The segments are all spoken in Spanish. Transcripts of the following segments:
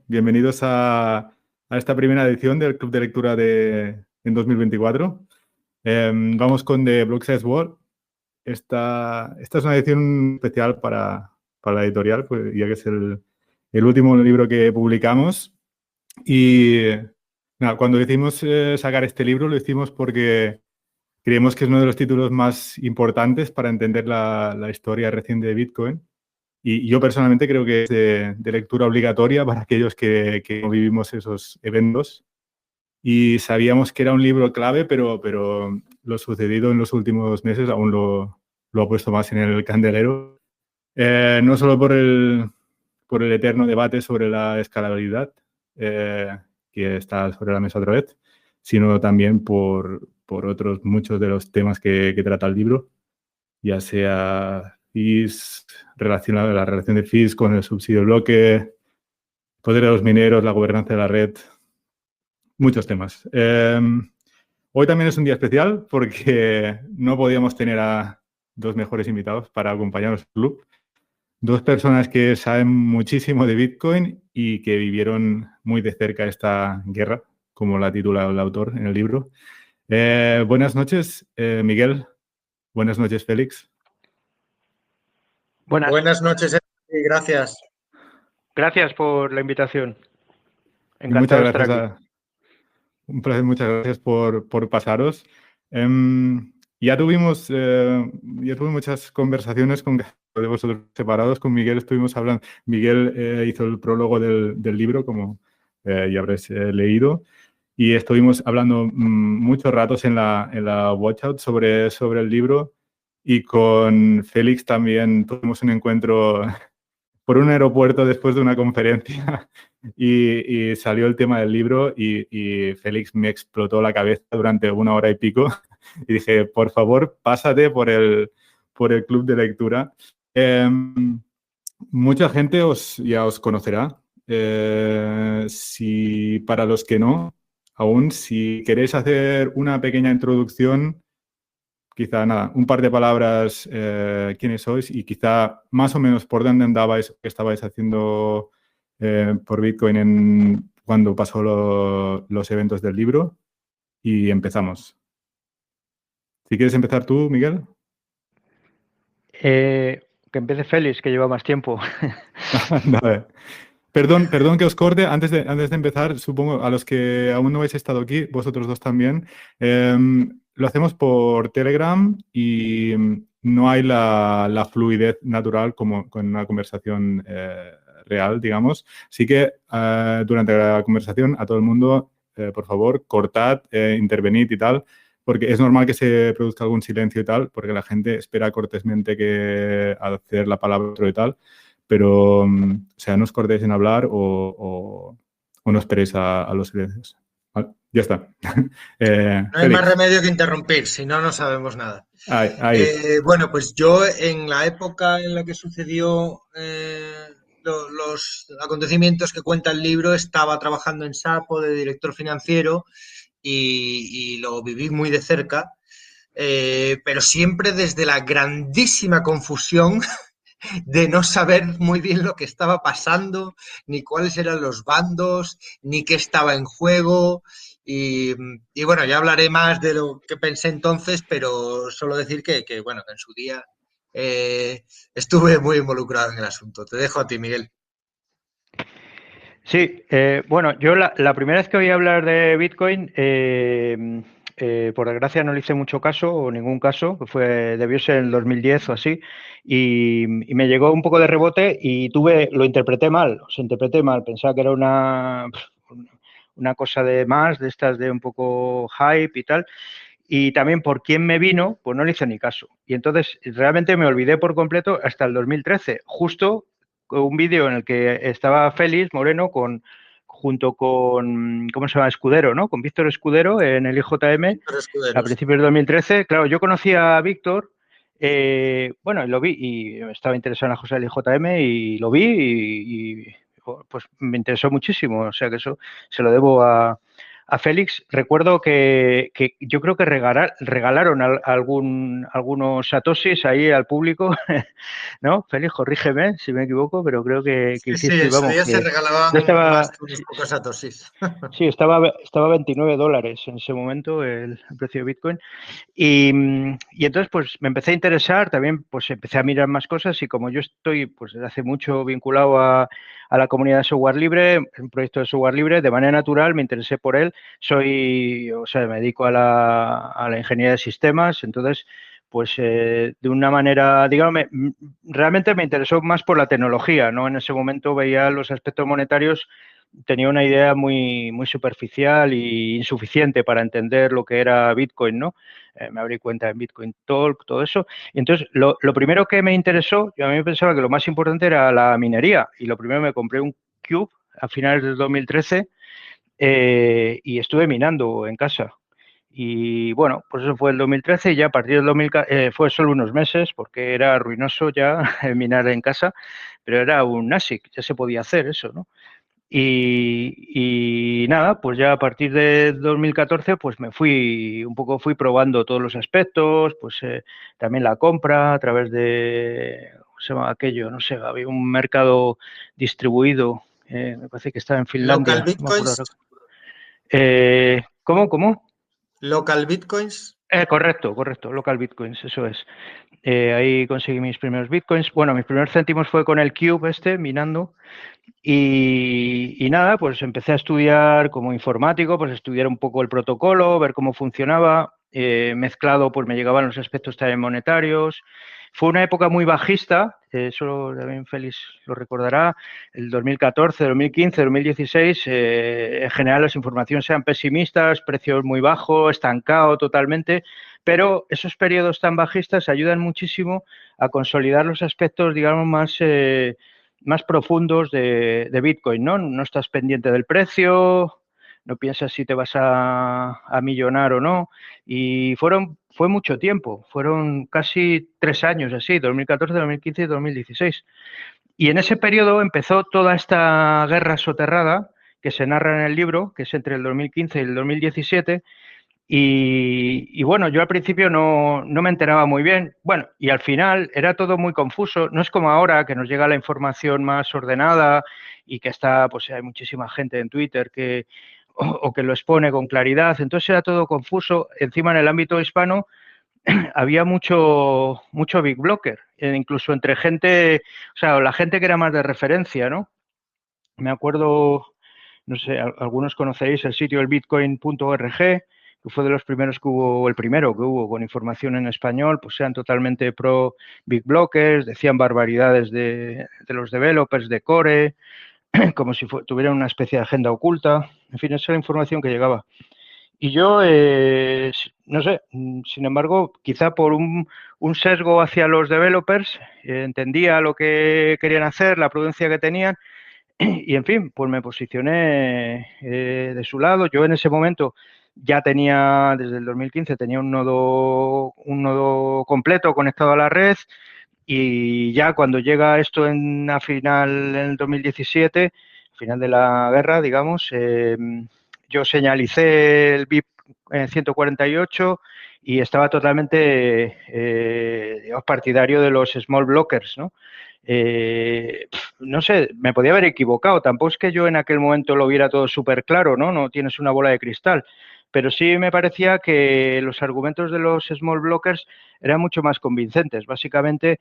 Bienvenidos a esta primera edición del Club de Lectura en 2024. Vamos con The Block Size War. Esta es una edición especial para la editorial, pues, ya que es el último libro que publicamos. Y nada, cuando decidimos sacar este libro, lo hicimos porque creemos que es uno de los títulos más importantes para entender la historia reciente de Bitcoin. Y yo personalmente creo que es de lectura obligatoria para aquellos que no vivimos esos eventos. Y sabíamos que era un libro clave, pero lo sucedido en los últimos meses aún lo ha puesto más en el candelero. No solo por el eterno debate sobre la escalabilidad, que está sobre la mesa otra vez, sino también por otros muchos de los temas que trata el libro, ya sea fees, la relación de fees con el subsidio bloque, poder de los mineros, la gobernanza de la red, muchos temas. Hoy también es un día especial porque no podíamos tener a dos mejores invitados para acompañarnos al club. Dos personas que saben muchísimo de Bitcoin y que vivieron muy de cerca esta guerra, como la titula el autor en el libro. Buenas noches, Miguel. Buenas noches, Félix. Buenas noches, y gracias. Gracias por la invitación. Encantado de estar aquí. Un placer, muchas gracias por pasaros. Ya tuvimos muchas conversaciones con de vosotros separados. Con Miguel estuvimos hablando. Miguel hizo el prólogo del libro, como ya habréis leído. Y estuvimos hablando muchos ratos en la Watchout sobre el libro. Y con Félix también tuvimos un encuentro por un aeropuerto después de una conferencia y salió el tema del libro y Félix me explotó la cabeza durante 1 hora y pico y dije, por favor, pásate por el club de lectura. Mucha gente ya os conocerá. Si para los que no, aún, si queréis hacer una pequeña introducción, quizá nada, un par de palabras, quiénes sois y quizá más o menos por dónde andabais, qué estabais haciendo por Bitcoin cuando pasó los eventos del libro y empezamos. Si quieres empezar tú, Miguel. Que empiece Félix, que lleva más tiempo. Vale. Perdón que os corte. Antes de empezar, supongo, a los que aún no habéis estado aquí, vosotros dos también, lo hacemos por Telegram y no hay la fluidez natural como con una conversación real, digamos. Así que durante la conversación, a todo el mundo, por favor, cortad, intervenid y tal, porque es normal que se produzca algún silencio y tal, porque la gente espera cortésmente que hacer la palabra otro y tal. Pero, o sea, no os cortéis en hablar o no esperéis a los silencios. Vale, ya está. No hay más remedio que interrumpir, si no, no sabemos nada. Ahí. Bueno, pues yo en la época en la que sucedió los acontecimientos que cuenta el libro, estaba trabajando en Sapo de director financiero y lo viví muy de cerca, pero siempre desde la grandísima confusión de no saber muy bien lo que estaba pasando, ni cuáles eran los bandos, ni qué estaba en juego. Y bueno, ya hablaré más de lo que pensé entonces, pero solo decir que bueno, que en su día estuve muy involucrado en el asunto. Te dejo a ti, Miguel. Sí, bueno, yo la primera vez que oí hablar de Bitcoin, por desgracia no le hice mucho caso o ningún caso, debió ser en el 2010 o así, y me llegó un poco de rebote y lo interpreté mal, pensaba que era una cosa de más, de estas de un poco hype y tal, y también por quién me vino, pues no le hice ni caso. Y entonces realmente me olvidé por completo hasta el 2013, justo un vídeo en el que estaba Félix Moreno junto con, ¿cómo se llama? Escudero, ¿no? Con Víctor Escudero en el IJM a principios de 2013. Claro, yo conocí a Víctor, bueno, lo vi y estaba interesado en la cosa del IJM y lo vi y pues me interesó muchísimo. O sea que eso se lo debo a a Félix, recuerdo que yo creo que regalaron algunos satoshis ahí al público, ¿no? Félix, corrígeme si me equivoco, pero creo que Sí, sí, hiciste, en su vamos, día se que yo regalaban más estaba, que unos pocos satoshis. sí, estaba $29 en ese momento el precio de Bitcoin. Y entonces, pues me empecé a interesar, también pues empecé a mirar más cosas y como yo estoy pues desde hace mucho vinculado a la comunidad de software libre, un proyecto de software libre, de manera natural me interesé por él. O sea, me dedico a la ingeniería de sistemas, entonces pues de una manera, digamos, realmente me interesó más por la tecnología, ¿no? En ese momento veía los aspectos monetarios, tenía una idea muy superficial e insuficiente para entender lo que era Bitcoin, ¿no? Me abrí cuenta en Bitcoin Talk, todo eso. Y entonces, lo primero que me interesó, yo a mí me pensaba que lo más importante era la minería, y lo primero me compré un Cube a finales del 2013 y estuve minando en casa. Y bueno, pues eso fue el 2013 y ya a partir del 2014, fue solo unos meses porque era ruinoso ya minar en casa, pero era un ASIC, ya se podía hacer eso, ¿no? Y nada, pues ya a partir de 2014 pues fui probando todos los aspectos, pues también la compra a través de, ¿cómo se llama aquello? No sé, había un mercado distribuido, me parece que estaba en Local Finlandia, no me acuerdo Bitcoins. ahora. ¿Cómo? Local Bitcoins. Correcto, local bitcoins, eso es. Ahí conseguí mis primeros bitcoins. Bueno, mis primeros céntimos fue con el Cube minando. Y nada, pues empecé a estudiar como informático, pues estudiar un poco el protocolo, ver cómo funcionaba, mezclado, pues me llegaban los aspectos también monetarios. Fue una época muy bajista, eso también Félix lo recordará, el 2014, 2015, 2016, en general las informaciones eran pesimistas, precios muy bajos, estancado totalmente, pero esos periodos tan bajistas ayudan muchísimo a consolidar los aspectos, digamos, más profundos de Bitcoin, ¿no? No estás pendiente del precio, no piensas si te vas a millonar o no. Y fue mucho tiempo, fueron casi 3 años así, 2014, 2015 y 2016. Y en ese periodo empezó toda esta guerra soterrada que se narra en el libro, que es entre el 2015 y el 2017, y bueno, yo al principio no me enteraba muy bien. Bueno, y al final era todo muy confuso. No es como ahora que nos llega la información más ordenada y que está, pues hay muchísima gente en Twitter o que lo expone con claridad. Entonces era todo confuso. Encima en el ámbito hispano había mucho big blocker, incluso entre gente, o sea, la gente que era más de referencia, ¿no? Me acuerdo, no sé, algunos conoceréis el sitio el bitcoin.org, que fue de los primeros que hubo, el primero que hubo con información en español, pues eran totalmente pro big blockers, decían barbaridades de los developers de Core, como si tuvieran una especie de agenda oculta. En fin, esa era la información que llegaba. Y yo, no sé, sin embargo, quizá por un sesgo hacia los developers, entendía lo que querían hacer, la prudencia que tenían, y en fin, pues me posicioné de su lado. Yo en ese momento ya tenía, desde el 2015, tenía un nodo completo conectado a la red, y ya cuando llega esto en el 2017, final de la guerra, digamos, yo señalicé el BIP 148 y estaba totalmente digamos, partidario de los small blockers, ¿no? No sé, me podía haber equivocado. Tampoco es que yo en aquel momento lo viera todo súper claro, ¿no? No tienes una bola de cristal. Pero sí me parecía que los argumentos de los small blockers eran mucho más convincentes. Básicamente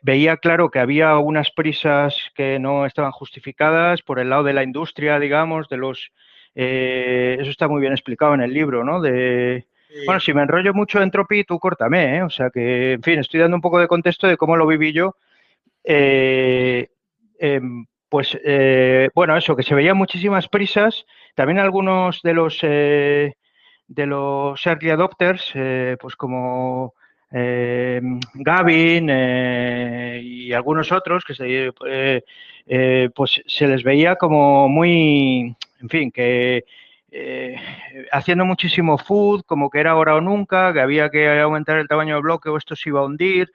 veía claro que había unas prisas que no estaban justificadas por el lado de la industria, digamos, eso está muy bien explicado en el libro, ¿no? Bueno, si me enrollo mucho en Entropy, tú córtame, ¿eh? O sea que, en fin, estoy dando un poco de contexto de cómo lo viví yo. Bueno, eso, que se veían muchísimas prisas. También algunos de los early adopters, pues como Gavin y algunos otros pues se les veía como muy, en fin, que haciendo muchísimo food, como que era ahora o nunca, que había que aumentar el tamaño del bloque o esto se iba a hundir.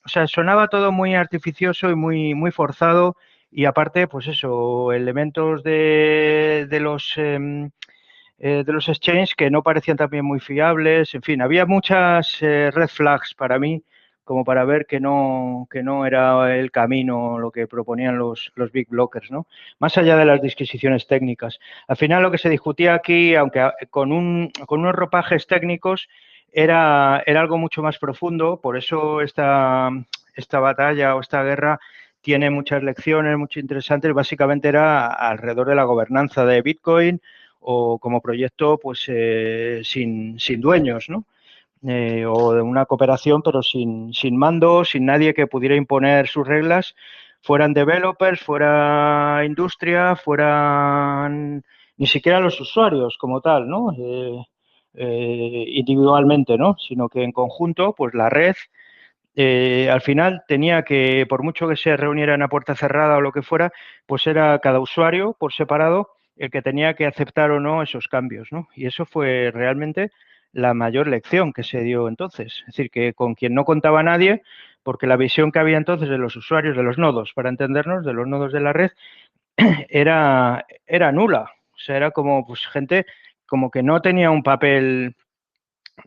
O sea, sonaba todo muy artificioso y muy forzado, y aparte, pues eso, elementos de los de los exchanges que no parecían también muy fiables. En fin, había muchas red flags para mí como para ver que no era el camino lo que proponían los big blockers, ¿no? Más allá de las disquisiciones técnicas. Al final lo que se discutía aquí, aunque con unos ropajes técnicos, era algo mucho más profundo. Por eso esta batalla o esta guerra tiene muchas lecciones, mucho interesantes. Básicamente era alrededor de la gobernanza de Bitcoin o como proyecto pues sin dueños, ¿no? O de una cooperación pero sin mando, sin nadie que pudiera imponer sus reglas, fueran developers, fuera industria, fueran ni siquiera los usuarios como tal, ¿no? Individualmente, ¿no? Sino que en conjunto, pues la red al final tenía que, por mucho que se reunieran a puerta cerrada o lo que fuera, pues era cada usuario por separado el que tenía que aceptar o no esos cambios, ¿no? Y eso fue realmente la mayor lección que se dio entonces. Es decir, que con quien no contaba nadie, porque la visión que había entonces de los usuarios, de los nodos, para entendernos, de los nodos de la red, era nula. O sea, era como pues, gente como que no tenía un papel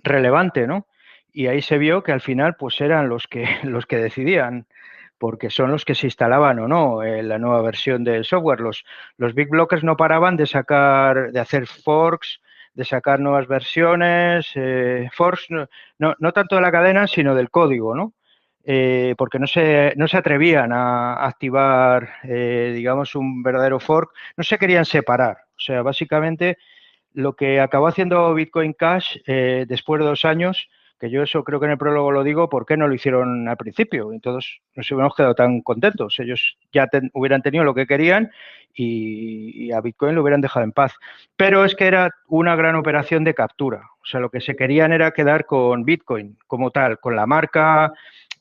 relevante, ¿no? Y ahí se vio que al final pues eran los que decidían, porque son los que se instalaban o no en la nueva versión del software. Los big blockers no paraban de hacer forks, de sacar nuevas versiones, forks no tanto de la cadena, sino del código, ¿no? Porque no se atrevían a activar, digamos, un verdadero fork, no se querían separar. O sea, básicamente lo que acabó haciendo Bitcoin Cash después de 2 años, que yo eso creo que en el prólogo lo digo, ¿por qué no lo hicieron al principio? Entonces nos hubiéramos quedado tan contentos. Ellos ya hubieran tenido lo que querían y a Bitcoin lo hubieran dejado en paz. Pero es que era una gran operación de captura. O sea, lo que se querían era quedar con Bitcoin como tal, con la marca,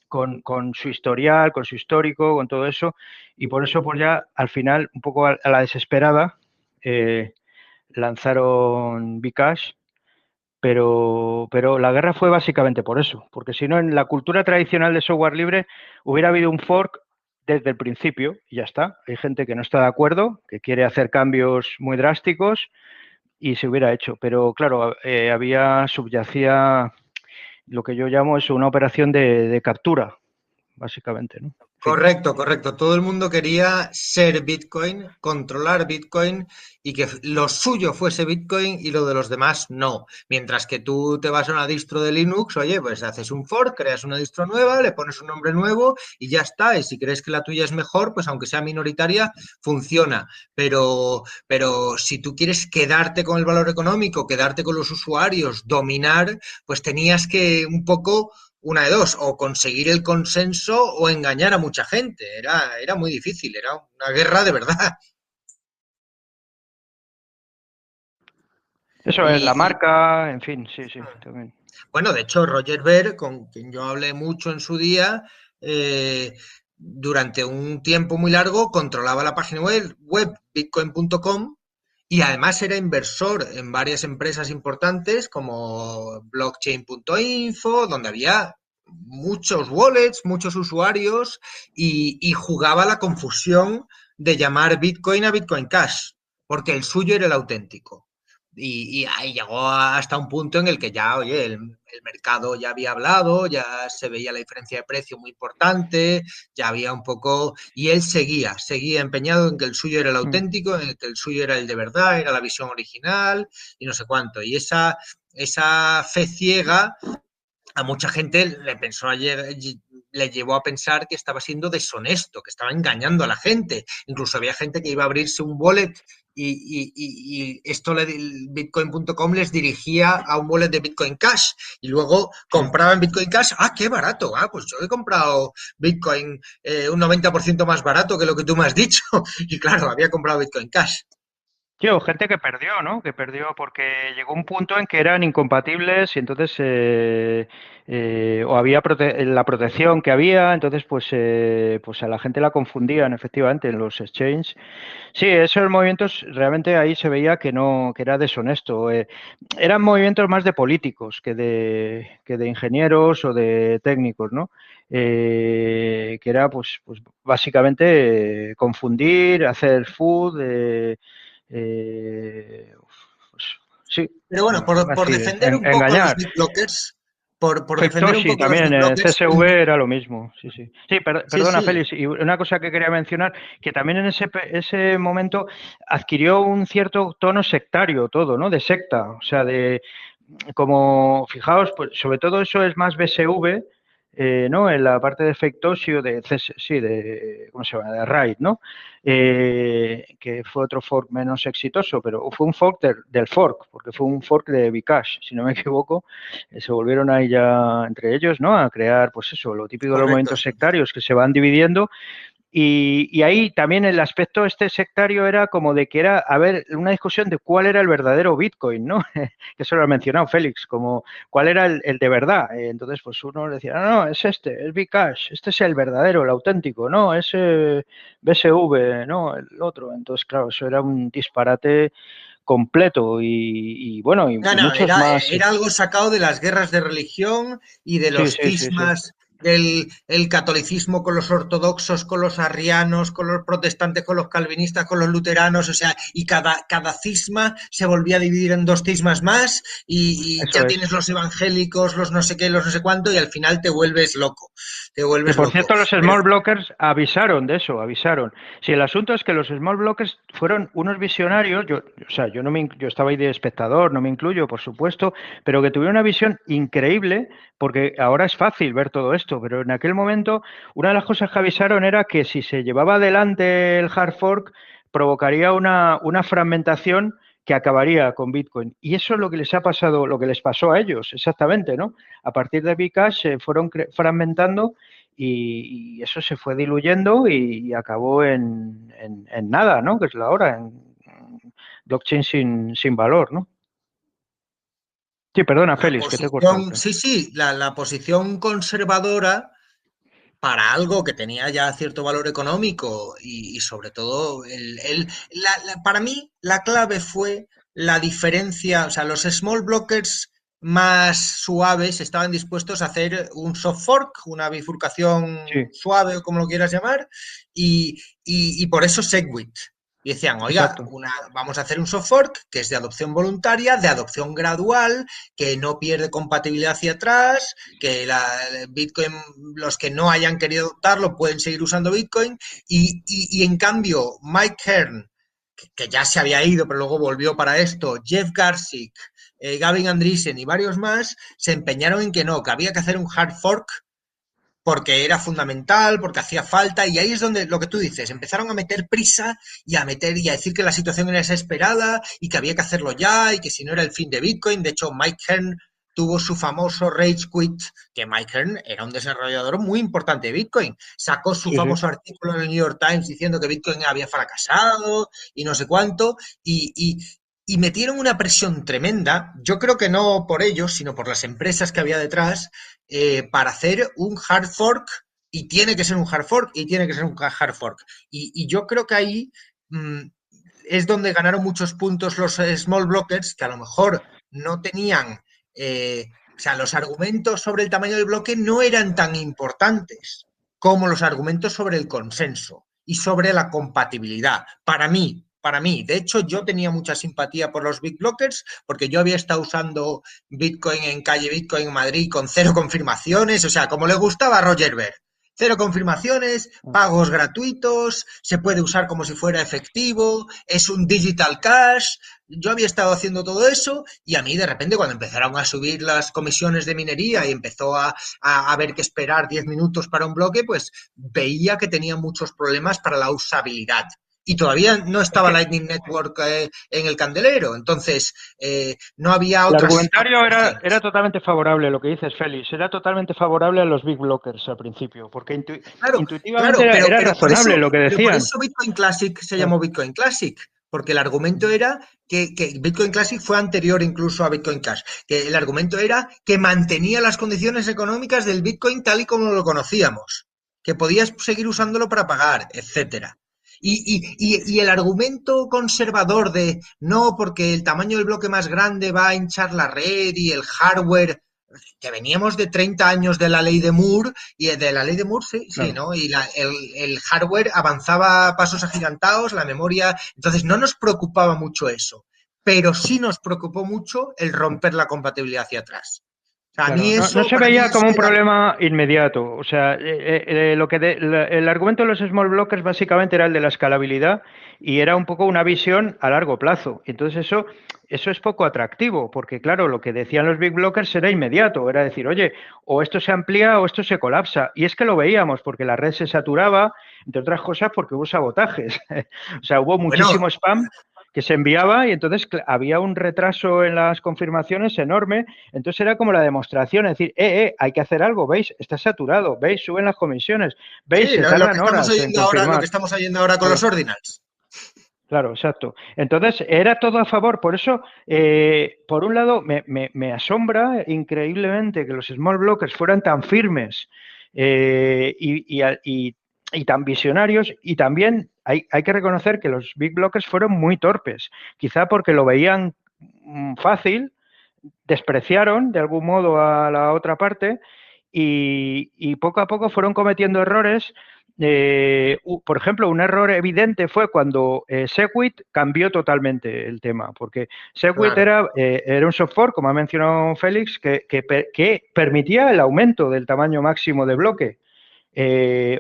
con su historial, con su histórico, con todo eso. Y por eso, pues ya al final, un poco a la desesperada, lanzaron Bcash, pero la guerra fue básicamente por eso, porque si no, en la cultura tradicional de software libre hubiera habido un fork desde el principio y ya está. Hay gente que no está de acuerdo, que quiere hacer cambios muy drásticos y se hubiera hecho, pero claro, subyacía lo que yo llamo es una operación de captura, básicamente, ¿no? En fin. Correcto, correcto. Todo el mundo quería ser Bitcoin, controlar Bitcoin y que lo suyo fuese Bitcoin y lo de los demás no. Mientras que tú te vas a una distro de Linux, oye, pues haces un fork, creas una distro nueva, le pones un nombre nuevo y ya está. Y si crees que la tuya es mejor, pues aunque sea minoritaria, funciona. Pero si tú quieres quedarte con el valor económico, quedarte con los usuarios, dominar, pues tenías que un poco una de dos, o conseguir el consenso o engañar a mucha gente. Era muy difícil, era una guerra de verdad. Eso es, la Y marca, en fin, sí, también. bueno, de hecho, Roger Ver, con quien yo hablé mucho en su día, durante un tiempo muy largo controlaba la página web bitcoin.com y además era inversor en varias empresas importantes como blockchain.info, donde había muchos wallets, muchos usuarios y jugaba la confusión de llamar Bitcoin a Bitcoin Cash, porque el suyo era el auténtico. Y ahí llegó hasta un punto en el que ya, oye, el mercado ya había hablado, ya se veía la diferencia de precio muy importante, ya había un poco... Y él seguía empeñado en que el suyo era el auténtico, en que el suyo era el de verdad, era la visión original y no sé cuánto. Y esa fe ciega a mucha gente le llevó a pensar que estaba siendo deshonesto, que estaba engañando a la gente. Incluso había gente que iba a abrirse un wallet y esto Bitcoin.com les dirigía a un wallet de Bitcoin Cash y luego compraban Bitcoin Cash. ¡Ah, qué barato! Ah, pues yo he comprado Bitcoin un 90% más barato que lo que tú me has dicho. Y claro, había comprado Bitcoin Cash. Sí, o gente que perdió, ¿no? Que perdió porque llegó un punto en que eran incompatibles y entonces o había la protección que había, entonces pues a la gente la confundían efectivamente en los exchanges. Sí, esos movimientos realmente ahí se veía que no, que era deshonesto. Eran movimientos más de políticos que de ingenieros o de técnicos, ¿no? Que era pues básicamente confundir, hacer food. Pues, Pero bueno, por Así, defender un poco engañar. los BitBlockers, por defender un Fektoshi poco los también, BitBlockers, CSV era lo mismo, sí, sí. Sí, sí, perdona, sí, Félix, y una cosa que quería mencionar, que también en ese momento adquirió un cierto tono sectario todo, ¿no? De secta, o sea, como, fijaos, pues sobre todo eso es más BSV, ¿no? En la parte de Fektoshi o sí, ¿cómo se llama? De RAID, ¿no? Que fue otro fork menos exitoso, pero fue un fork del fork, porque fue un fork de Bcash, si no me equivoco. Se volvieron ahí ya entre ellos, ¿no? A crear, pues eso, lo típico de los correcto, movimientos sí. sectarios que se van dividiendo y ahí también el aspecto sectario era como de que era, a ver, una discusión de cuál era el verdadero Bitcoin, ¿no? Que eso lo ha mencionado Félix, como cuál era el de verdad. Entonces, pues uno decía, no, es es Bcash, este es el verdadero, el auténtico, no, es BSV, no, el otro. Entonces, claro, eso era un disparate completo y bueno, y No, no, muchos más. era algo sacado de las guerras de religión y de Sí, los sí, sí, sí. cismas del el catolicismo con los ortodoxos, con los arrianos, con los protestantes, con los calvinistas, con los luteranos, o sea, y cada cisma se volvía a dividir en dos cismas más y Eso ya es. tienes los evangélicos, los no sé qué, los no sé cuánto y al final te vuelves loco, te Que vuelves por loco. cierto, los Pero small blockers avisaron de eso, avisaron. Si el asunto es que los small blockers fueron unos visionarios, o sea, yo estaba ahí de espectador, no me incluyo, por supuesto, pero que tuvieron una visión increíble, porque ahora es fácil ver todo esto, pero en aquel momento una de las cosas que avisaron era que si se llevaba adelante el hard fork, provocaría una fragmentación que acabaría con Bitcoin. Y eso es lo que les ha pasado, lo que les pasó a ellos, exactamente, ¿no? A partir de Bcash se fueron fragmentando y eso se fue diluyendo y acabó en nada, ¿no? Que es la hora, en blockchain sin valor, ¿no? Sí, perdona, la Félix, que te he cortado. posición, sí, sí, la posición conservadora para algo que tenía ya cierto valor económico y sobre todo, para mí la clave fue la diferencia, o sea, los small blockers más suaves estaban dispuestos a hacer un soft fork, una bifurcación Sí, suave o como lo quieras llamar, y por eso Segwit. Y decían, oiga, exacto. vamos a hacer un soft fork que es de adopción voluntaria, de adopción gradual, que no pierde compatibilidad hacia atrás, que Bitcoin, los que no hayan querido adoptarlo pueden seguir usando Bitcoin y en cambio Mike Hearn, que ya se había ido pero luego volvió para esto, Jeff Garzik, Gavin Andreessen y varios más se empeñaron en que no, que había que hacer un hard fork porque era fundamental, porque hacía falta, y ahí es donde lo que tú dices, empezaron a meter prisa y a meter y a decir que la situación era desesperada y que había que hacerlo ya y que si no era el fin de Bitcoin. De hecho, Mike Hearn tuvo su famoso Rage Quit, que Mike Hearn era un desarrollador muy importante de Bitcoin. Sacó su Sí, sí. famoso artículo en el New York Times diciendo que Bitcoin había fracasado y no sé cuánto, y metieron una presión tremenda, yo creo que no por ellos, sino por las empresas que había detrás, para hacer un hard fork y tiene que ser un hard fork y tiene que ser un hard fork. Y yo creo que ahí es donde ganaron muchos puntos los small blockers que a lo mejor no tenían, o sea, los argumentos sobre el tamaño del bloque no eran tan importantes como los argumentos sobre el consenso y sobre la compatibilidad. Para mí, de hecho, yo tenía mucha simpatía por los big blockers porque yo había estado usando Bitcoin en calle Bitcoin en Madrid con 0 confirmaciones, o sea, como le gustaba a Roger Ver. 0 confirmaciones, pagos gratuitos, se puede usar como si fuera efectivo, es un digital cash. Yo había estado haciendo todo eso y a mí de repente cuando empezaron a subir las comisiones de minería y empezó a haber que esperar 10 minutos para un bloque, pues veía que tenía muchos problemas para la usabilidad y todavía no Es estaba que Lightning Network en el candelero, entonces no había el otras argumentario era aplicaciones. totalmente favorable, lo que dices, Félix, era totalmente favorable a los big blockers al principio, porque Claro, intuitivamente claro, era razonable eso, lo que pero por decían. eso Bitcoin Classic se Claro. llamó Bitcoin Classic, porque el argumento era que Bitcoin Classic fue anterior incluso a Bitcoin Cash, que el argumento era que mantenía las condiciones económicas del Bitcoin tal y como lo conocíamos, que podías seguir usándolo para pagar, etcétera. Y el argumento conservador de no, porque el tamaño del bloque más grande va a hinchar la red y el hardware, que veníamos de 30 años de la ley de Moore, y de la ley de Moore, sí, sí, Claro. ¿no? Y el hardware avanzaba a pasos agigantados, la memoria, entonces no nos preocupaba mucho eso. pero sí nos preocupó mucho el romper la compatibilidad hacia atrás. O sea, a Claro, mí eso, no se para mí veía como un eso era- problema inmediato. O sea, el argumento de los small blockers básicamente era el de la escalabilidad y era un poco una visión a largo plazo. Entonces eso es poco atractivo, porque claro, lo que decían los big blockers era inmediato. Era decir, oye, o esto se amplía o esto se colapsa. Y es que lo veíamos, porque la red se saturaba, entre otras cosas porque hubo sabotajes. O sea, hubo Bueno, muchísimo spam que se enviaba y entonces había un retraso en las confirmaciones enorme. Entonces era como la demostración, es decir, hay que hacer algo, ¿veis? Está saturado, ¿veis? Suben las comisiones, ¿veis? sí, Se lo que tardan estamos horas en oyendo ahora, lo que confirmar. estamos oyendo ahora con Claro, los ordinals. claro, exacto. Entonces era todo a favor. Por eso, por un lado, me asombra increíblemente que los small blockers fueran tan firmes y tan visionarios, y también hay que reconocer que los big blockers fueron muy torpes, quizá porque lo veían fácil, despreciaron de algún modo a la otra parte y poco a poco fueron cometiendo errores. Por ejemplo, un error evidente fue cuando Segwit cambió totalmente el tema, porque Segwit Claro. era un software, como ha mencionado Félix, que permitía el aumento del tamaño máximo de bloque.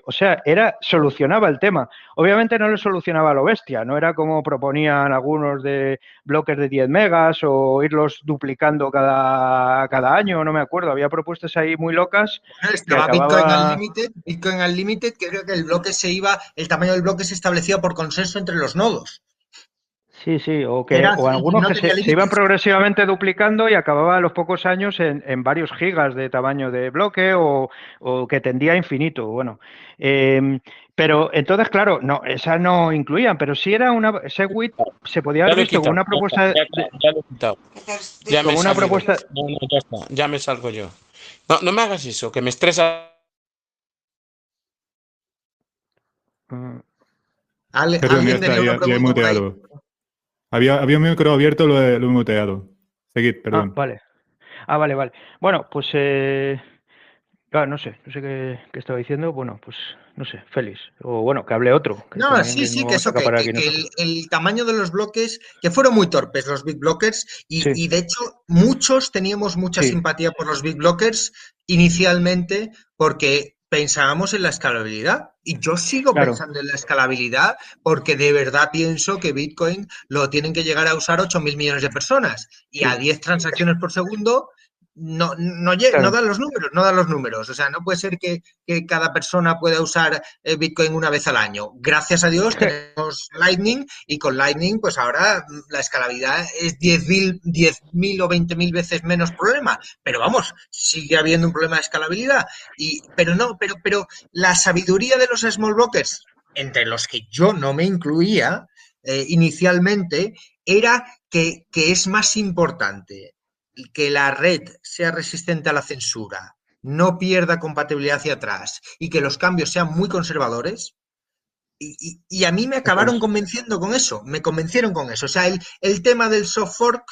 O sea, solucionaba el tema. Obviamente no lo solucionaba a lo bestia, no era como proponían algunos de bloques de 10 megas o irlos duplicando cada año, no me acuerdo. Había propuestas ahí muy locas Bueno, que estaba acababa... Bitcoin Unlimited, que creo que el tamaño del bloque se establecía por consenso entre los nodos. Sí, sí, Era o así, y algunos no que tenía se iban límites. progresivamente duplicando y acababa a los pocos años en varios gigas de tamaño de bloque o que tendía a infinito. Bueno, pero entonces, claro, no, esas no incluían, pero sí era Segwit se podía Ya haber lo he visto como quitado, una propuesta, ya lo he quitado. Ya me he como una salido. propuesta. No, no, ya está, ya me salgo yo. No, no me hagas eso, que me estresa. mm, Perdón, ya ¿Alguien está, tenía una ya he pregunta por ahí? muteado. Había un micro abierto, lo he muteado. Seguid, perdón. Vale. Vale, vale. Bueno, pues claro, no sé qué estaba diciendo. Bueno, pues no sé, Félix. O bueno, que hable otro, que No, también sí, que no sí, que vamos a eso, que, acaparar que- aquí que nosotros. el tamaño de los bloques, que fueron muy torpes los big blockers, Sí, y de hecho muchos teníamos mucha sí, simpatía por los big blockers inicialmente porque pensábamos en la escalabilidad. Y yo sigo claro. pensando en la escalabilidad porque de verdad pienso que Bitcoin lo tienen que llegar a usar 8.000 millones de personas y a Sí, 10 transacciones por segundo. No claro. dan los números, no dan los números. O sea, no puede ser que cada persona pueda usar Bitcoin una vez al año. Gracias a Dios Es que, tenemos Lightning y con Lightning pues ahora la escalabilidad es 10.000 o 20.000 veces menos problema. Pero vamos, sigue habiendo un problema de escalabilidad. Pero la sabiduría de los small blockers, entre los que yo no me incluía inicialmente, era que es más importante que la red sea resistente a la censura, no pierda compatibilidad hacia atrás y que los cambios sean muy conservadores. Y a mí me eso acabaron es. convenciendo con eso, me convencieron con eso. O sea, el tema del soft fork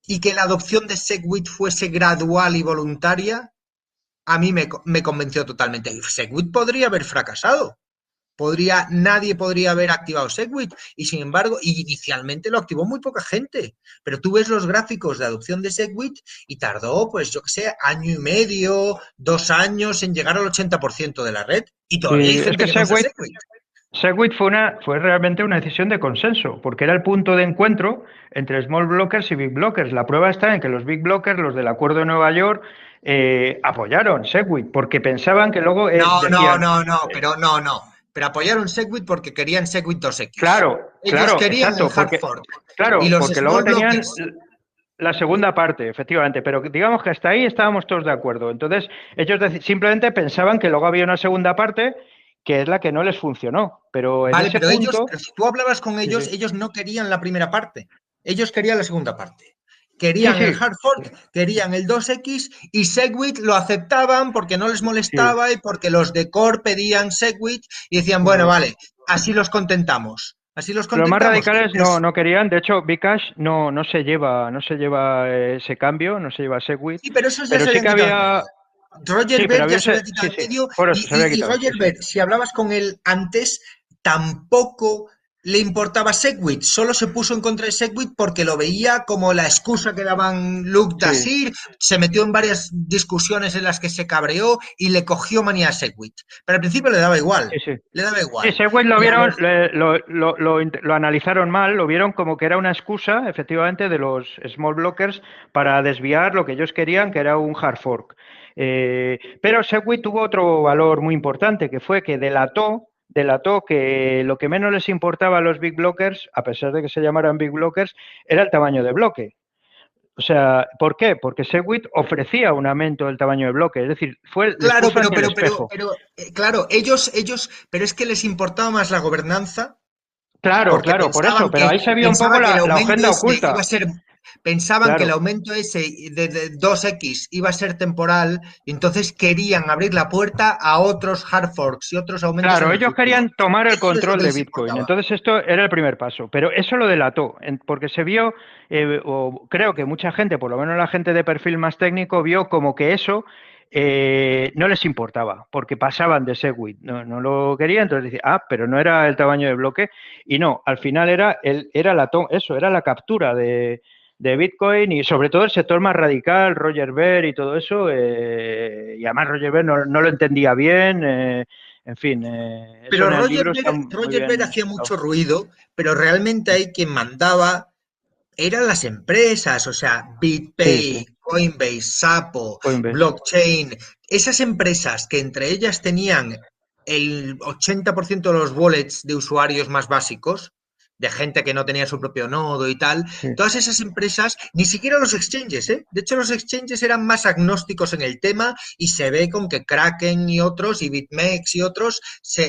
y que la adopción de Segwit fuese gradual y voluntaria, a mí me convenció totalmente. Segwit podría haber fracasado. Nadie podría haber activado Segwit y sin embargo, inicialmente lo activó muy poca gente. Pero tú ves los gráficos de adopción de Segwit y tardó, pues yo que sé, año y medio, 2 años en llegar al 80% de la red y Sí, todavía hay es gente que que no usa Segwit. Segwit fue realmente una decisión de consenso, porque era el punto de encuentro entre small blockers y big blockers. La prueba está en que los big blockers, los del Acuerdo de Nueva York, apoyaron Segwit, porque pensaban que luego decían, Pero no. Pero apoyaron Segwit porque querían Segwit 2X. claro, Ellos claro, querían el exacto, hard fork. Y claro, los porque luego small tenían blockers. la segunda parte, efectivamente, pero digamos que hasta ahí estábamos todos de acuerdo. Entonces, ellos simplemente pensaban que luego había una segunda parte que es la que no les funcionó, pero en Vale, ese punto, pero si tú hablabas con sí, ellos, sí, ellos no querían la primera parte. Ellos querían la segunda parte. sí, Querían el sí, hard fork, querían el 2X y Segwit lo aceptaban porque no les sí. molestaba y porque los de Core pedían Segwit y decían, bueno, Ujú. vale, así los contentamos. Así los Los más contentamos. radicales Pero, no querían, de hecho, Bcash no se lleva ese cambio, no se lleva Segwit, sí, pero esos ya pero se sí habían que quitado en había, medio. Roger sí, pero Ver ya había, se había quitado sí, en sí, medio por eso se había y quitado, sí, Roger sí. Ver, si hablabas con él antes, tampoco le importaba Segwit, solo se puso en contra de Segwit porque lo veía como la excusa que daban Luke Dasir, se metió en varias discusiones en las que se cabreó y le cogió manía a Segwit. Pero al principio le daba igual. Le daba igual. Sí, Segwit lo vieron, lo analizaron mal, lo vieron como que era una excusa, efectivamente, de los small blockers para desviar lo que ellos querían, que era un hard fork. Pero Segwit tuvo otro valor muy importante, que fue que delató que lo que menos les importaba a los big blockers, a pesar de que se llamaran big blockers, era el tamaño de bloque. O sea, ¿por qué? Porque Segwit ofrecía un aumento del tamaño de bloque, es decir, fue claro, claro, ellos, pero es que les importaba más la gobernanza. Claro, por eso, pero ahí se vio un poco la agenda oculta. Pensaban que el aumento ese de 2x iba a ser temporal, y entonces querían abrir la puerta a otros hard forks y otros aumentos. Claro, ellos querían tomar el control de Bitcoin. Entonces esto era el primer paso, pero eso lo delató, porque se vio, o creo que mucha gente, por lo menos la gente de perfil más técnico, vio como que eso no les importaba, porque pasaban de Segwit, no lo querían, entonces decían, pero no era el tamaño de bloque, y no, al final era la captura de Bitcoin, y sobre todo el sector más radical, Roger Ver y todo eso, y además Roger Ver no lo entendía bien, en fin. Pero Roger Ver hacía mucho ruido, pero realmente ahí quien mandaba eran las empresas, o sea, BitPay, Coinbase, Xapo, Blockchain, esas empresas que entre ellas tenían el 80% de los wallets de usuarios más básicos, de gente que no tenía su propio nodo y tal, todas esas empresas, ni siquiera los exchanges, de hecho los exchanges eran más agnósticos en el tema, y se ve con que Kraken y otros, y BitMEX y otros,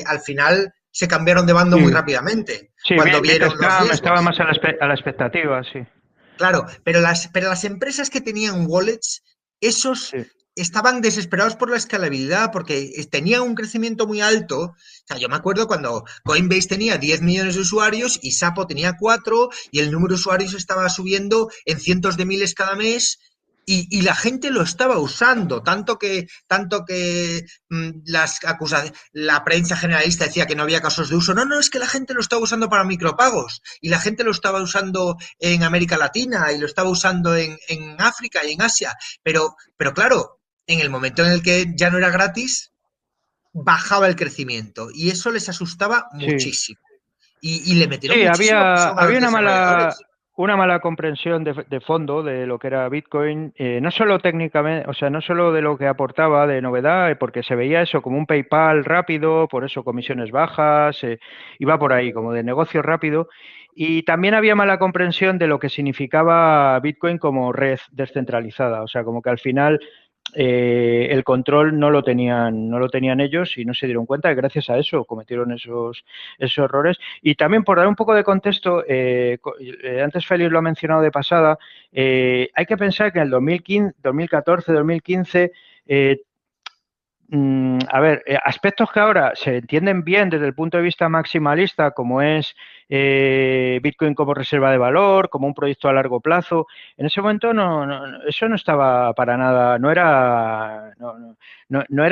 al final se cambiaron de bando muy rápidamente. Sí, cuando vieron los riesgos. Estaba más a la expectativa, sí. Claro, pero las empresas que tenían wallets, esos estaban desesperados por la escalabilidad, porque tenían un crecimiento muy alto. O sea, yo me acuerdo cuando Coinbase tenía 10 millones de usuarios y Xapo tenía 4, y el número de usuarios estaba subiendo en cientos de miles cada mes. Y la gente lo estaba usando, tanto que la prensa generalista decía que no había casos de uso. No, es que la gente lo estaba usando para micropagos, y la gente lo estaba usando en América Latina, y lo estaba usando en África y en Asia. Pero claro, en el momento en el que ya no era gratis, bajaba el crecimiento, y eso les asustaba muchísimo. Y le metieron muchísima presión a los desarrolladores. Una mala comprensión de fondo de lo que era Bitcoin, no solo técnicamente, o sea, no solo de lo que aportaba de novedad, porque se veía eso como un PayPal rápido, por eso comisiones bajas, iba por ahí, como de negocio rápido, y también había mala comprensión de lo que significaba Bitcoin como red descentralizada, o sea, como que al final el control no lo tenían ellos, y no se dieron cuenta, y gracias a eso cometieron esos errores. Y también, por dar un poco de contexto, antes Félix lo ha mencionado de pasada, hay que pensar que en el 2014, 2015, aspectos que ahora se entienden bien desde el punto de vista maximalista, como es Bitcoin como reserva de valor, como un proyecto a largo plazo, en ese momento eso no estaba para nada, no era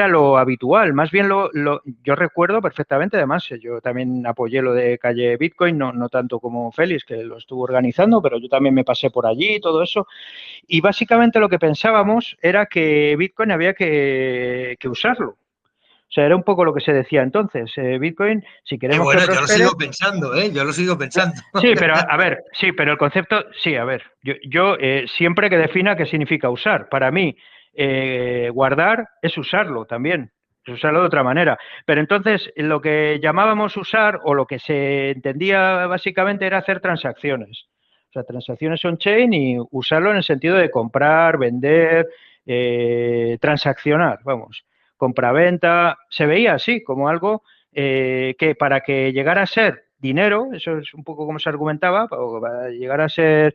lo habitual. Más bien yo recuerdo perfectamente, además yo también apoyé lo de Calle Bitcoin, no tanto como Félix, que lo estuvo organizando, pero yo también me pasé por allí y todo eso. Y básicamente lo que pensábamos era que Bitcoin había que usarlo. O sea, era un poco lo que se decía entonces. Bitcoin, si queremos que prospere... Yo lo sigo pensando, yo lo sigo pensando. Sí, pero el concepto... Sí, a ver, yo siempre que defina qué significa usar. Para mí, guardar es usarlo también. Es usarlo de otra manera. Pero entonces, lo que llamábamos usar, o lo que se entendía básicamente, era hacer transacciones. O sea, transacciones on-chain, y usarlo en el sentido de comprar, vender, transaccionar, vamos. Compra-venta, se veía así, como algo que para que llegara a ser dinero, eso es un poco como se argumentaba, para llegar a ser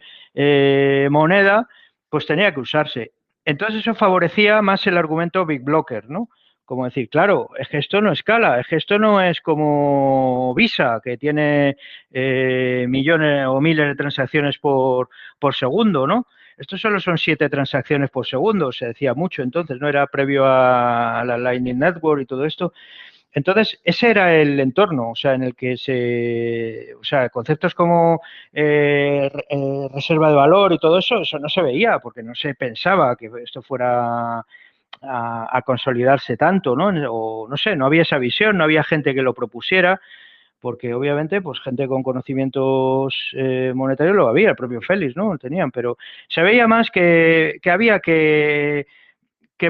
moneda, pues tenía que usarse. Entonces eso favorecía más el argumento Big Blocker, ¿no? Como decir, claro, es que esto no escala, es que esto no es como Visa, que tiene millones o miles de transacciones por segundo, ¿no? Esto solo son 7 transacciones por segundo, se decía mucho entonces, no era previo a la Lightning Network y todo esto. Entonces, ese era el entorno, o sea, en el que conceptos como reserva de valor y todo eso no se veía, porque no se pensaba que esto fuera a consolidarse tanto, ¿no? O no sé, no había esa visión, no había gente que lo propusiera, porque obviamente, pues gente con conocimientos monetarios lo había, el propio Félix, ¿no? Lo tenían, pero se veía más que había que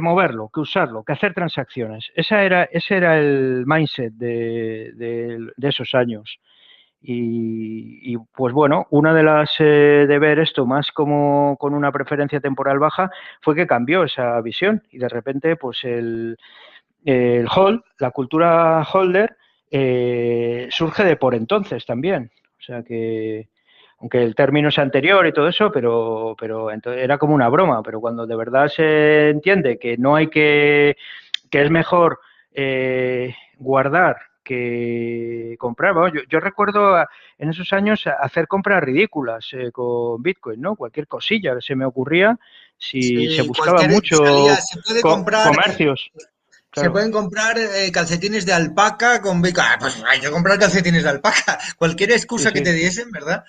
moverlo, que usarlo, que hacer transacciones. Ese era el mindset de esos años. Y pues bueno, una de las de ver esto más como con una preferencia temporal baja fue que cambió esa visión y de repente pues el hold, la cultura holder surge de por entonces también. O sea que aunque el término es anterior y todo eso, pero entonces era como una broma, pero cuando de verdad se entiende que no hay que es mejor guardar que comprar. Bueno, yo recuerdo en esos años hacer compras ridículas con Bitcoin, ¿no? Cualquier cosilla que se me ocurría, si se buscaba mucho se puede comprar, comercios. Se pueden comprar calcetines de alpaca con Bitcoin. Pues hay que comprar calcetines de alpaca. Cualquier excusa que te diesen, ¿verdad?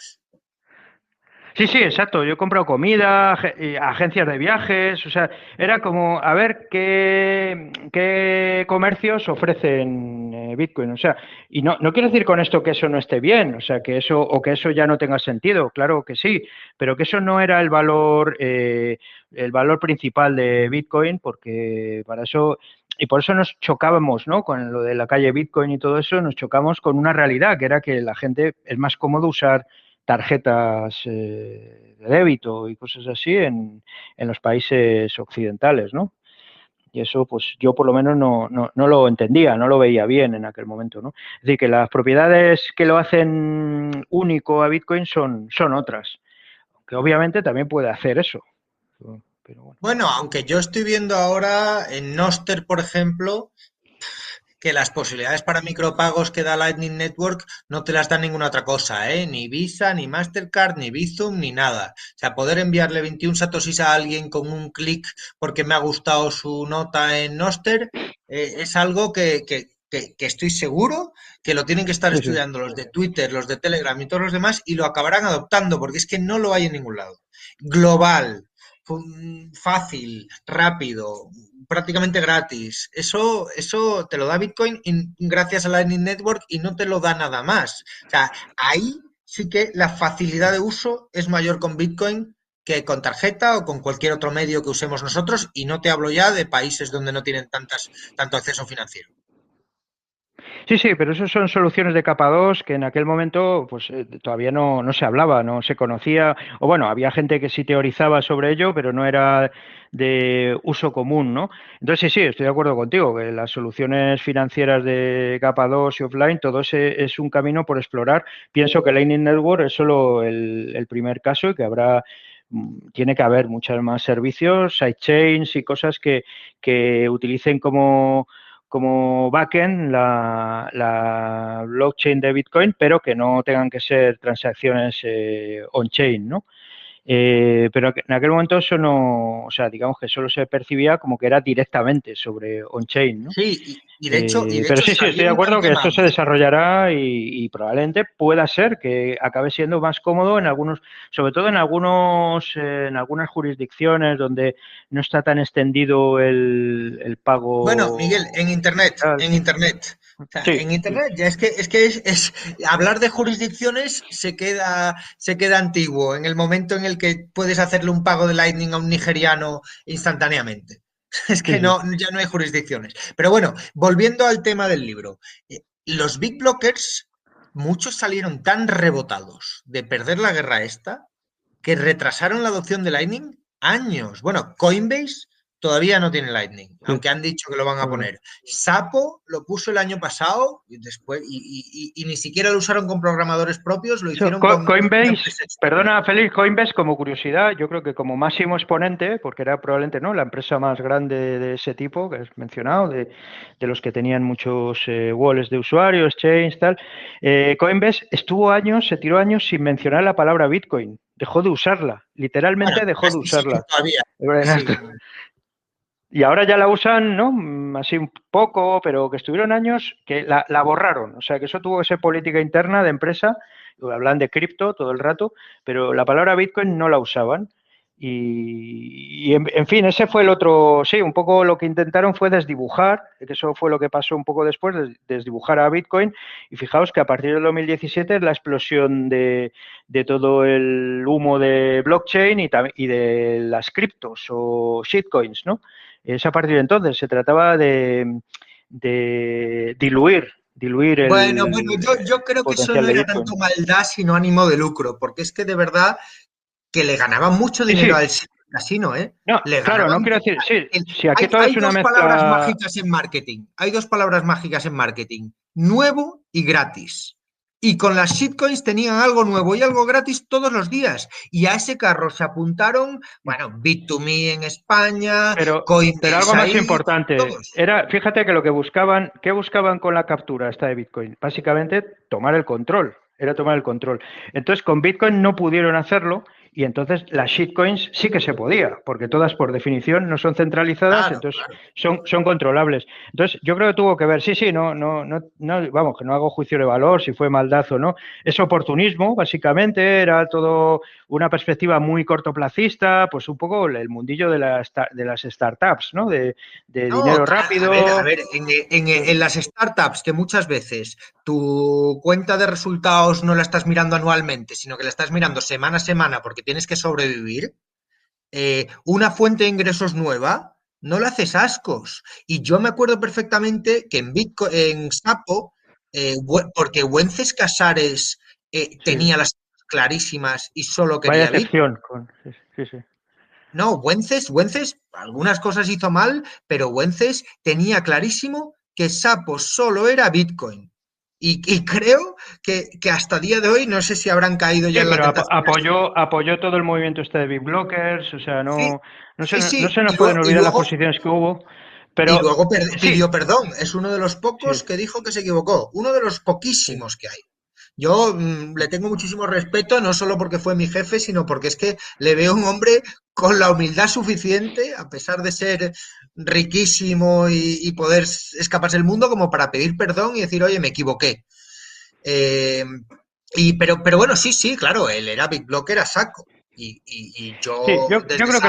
Sí, exacto. Yo he comprado comida, agencias de viajes, o sea, era como a ver qué comercios ofrecen Bitcoin. O sea, y no quiero decir con esto que eso no esté bien, o sea, que eso ya no tenga sentido, claro que sí, pero que eso no era el valor principal de Bitcoin, porque para eso y por eso nos chocábamos, ¿no? Con lo de la calle Bitcoin y todo eso, nos chocamos con una realidad, que era que la gente es más cómodo usar tarjetas de débito y cosas así en los países occidentales, ¿no? Y eso, pues yo por lo menos no lo entendía, no lo veía bien en aquel momento, ¿no? Es decir, que las propiedades que lo hacen único a Bitcoin son otras, aunque obviamente también puede hacer eso. Pero Bueno, aunque yo estoy viendo ahora en Noster, por ejemplo, que las posibilidades para micropagos que da Lightning Network no te las da ninguna otra cosa, ¿eh? Ni Visa, ni Mastercard, ni Bizum, ni nada. O sea, poder enviarle 21 satoshis a alguien con un clic porque me ha gustado su nota en Noster, es algo que estoy seguro que lo tienen que estar sí. estudiando los de Twitter, los de Telegram y todos los demás y lo acabarán adoptando porque es que no lo hay en ningún lado. Global, fácil, rápido, prácticamente gratis. Eso te lo da Bitcoin gracias a Lightning Network y no te lo da nada más. O sea, ahí sí que la facilidad de uso es mayor con Bitcoin que con tarjeta o con cualquier otro medio que usemos nosotros, y no te hablo ya de países donde no tienen tanto acceso financiero. Sí, pero eso son soluciones de capa 2 que en aquel momento pues todavía no se hablaba, no se conocía, o bueno, había gente que sí teorizaba sobre ello, pero no era de uso común, ¿no? Entonces sí, estoy de acuerdo contigo, que las soluciones financieras de capa 2 y offline, todo ese es un camino por explorar. Pienso que Lightning Network es solo el primer caso y que tiene que haber muchos más servicios, sidechains y cosas que utilicen como backend la blockchain de Bitcoin, pero que no tengan que ser transacciones on-chain, ¿no? Pero en aquel momento eso no, o sea, digamos que solo se percibía como que era directamente sobre on-chain, ¿no? Sí, y de hecho Pero sí, estoy de salieron acuerdo que también esto se desarrollará y probablemente pueda ser que acabe siendo más cómodo en algunos, sobre todo en algunas jurisdicciones donde no está tan extendido el Bueno, pago Miguel, en Internet, digital. en Internet. O sea, Sí, en Internet ya es hablar de jurisdicciones se queda antiguo en el momento en el que puedes hacerle un pago de Lightning a un nigeriano instantáneamente. Es que sí. ya no hay jurisdicciones. Pero bueno, volviendo al tema del libro, los big blockers, muchos salieron tan rebotados de perder la guerra esta que retrasaron la adopción de Lightning años. Bueno, Coinbase todavía no tiene Lightning, Sí, aunque han dicho que lo van a poner. Sapo lo puso el año pasado y después y ni siquiera lo usaron con programadores propios, lo hicieron con una Coinbase, empresa externa. perdona Félix, Coinbase como curiosidad, yo creo que como máximo exponente, porque era probablemente no la empresa más grande de ese tipo que has mencionado, de los que tenían muchos wallets de usuarios, chains, tal, Coinbase se tiró años sin mencionar la palabra Bitcoin, dejó de usarla, literalmente Bueno, dejó de casi sí, usarla. todavía. Sí. Y ahora ya la usan, ¿no? Así un poco, pero que estuvieron años que la borraron. O sea, que eso tuvo que ser política interna de empresa. Hablan de cripto todo el rato, pero la palabra Bitcoin no la usaban. Y en fin, ese fue el otro, sí, un poco lo que intentaron fue desdibujar, que eso fue lo que pasó un poco después, desdibujar a Bitcoin. Y fijaos que a partir del 2017 es la explosión de todo el humo de blockchain y de las criptos o shitcoins, ¿no? Es a partir de entonces, se trataba de diluir Bueno, yo el creo que eso potencial no de era Bitcoin. tanto maldad, sino ánimo de lucro, porque es que de verdad que le ganaban mucho Sí, dinero sí, al casino, ¿eh? no, Le claro, no ganaban. quiero decir, sí, si aquí Hay, todo hay es una dos palabras mezcla. mágicas en marketing. Hay dos palabras mágicas en marketing. Nuevo y gratis. Y con las shitcoins tenían algo nuevo y algo gratis todos los días. Y a ese carro se apuntaron, bueno, Bit2Me en España, Pero algo Coinbase más ahí, importante, todos. era, fíjate que lo que buscaban, ¿qué buscaban con la captura esta de Bitcoin? Básicamente tomar el control, era tomar el control. Entonces con Bitcoin no pudieron hacerlo y entonces las shitcoins sí que se podía, porque todas por definición no son centralizadas, Claro, entonces claro. son controlables. Entonces yo creo que tuvo que ver, sí, no, vamos, que no hago juicio de valor si fue maldad o no, es oportunismo, básicamente, era todo una perspectiva muy cortoplacista, pues un poco el mundillo de las startups, ¿no? De No, dinero a rápido. ver, en las startups que muchas veces tu cuenta de resultados no la estás mirando anualmente, sino que la estás mirando semana a semana porque tienes que sobrevivir, una fuente de ingresos nueva no le haces ascos. Y yo me acuerdo perfectamente que en Bitcoin, en Sapo, porque Wences Casares Sí, tenía las clarísimas y solo vaya quería Bitcoin. excepción. Sí. No, Wences, algunas cosas hizo mal, pero Wences tenía clarísimo que Sapo solo era Bitcoin. Y creo que hasta día de hoy, no sé si habrán caído ya Sí, en la pero tentación. apoyó todo el movimiento este de Big Blockers, o sea, Sí, sí, no sí. se nos pueden olvidar las posiciones que hubo, Y pero luego sí, pidió perdón. Es uno de los pocos sí, que dijo que se equivocó. Uno de los sí. poquísimos que hay. Yo le tengo muchísimo respeto, no solo porque fue mi jefe, sino porque es que le veo un hombre con la humildad suficiente, a pesar de ser riquísimo y poder escaparse del mundo, como para pedir perdón y decir, oye, me equivoqué. Eh, pero bueno, sí, sí, claro, él era Big Blocker a saco. Y Sí, yo yo desde creo que Sapo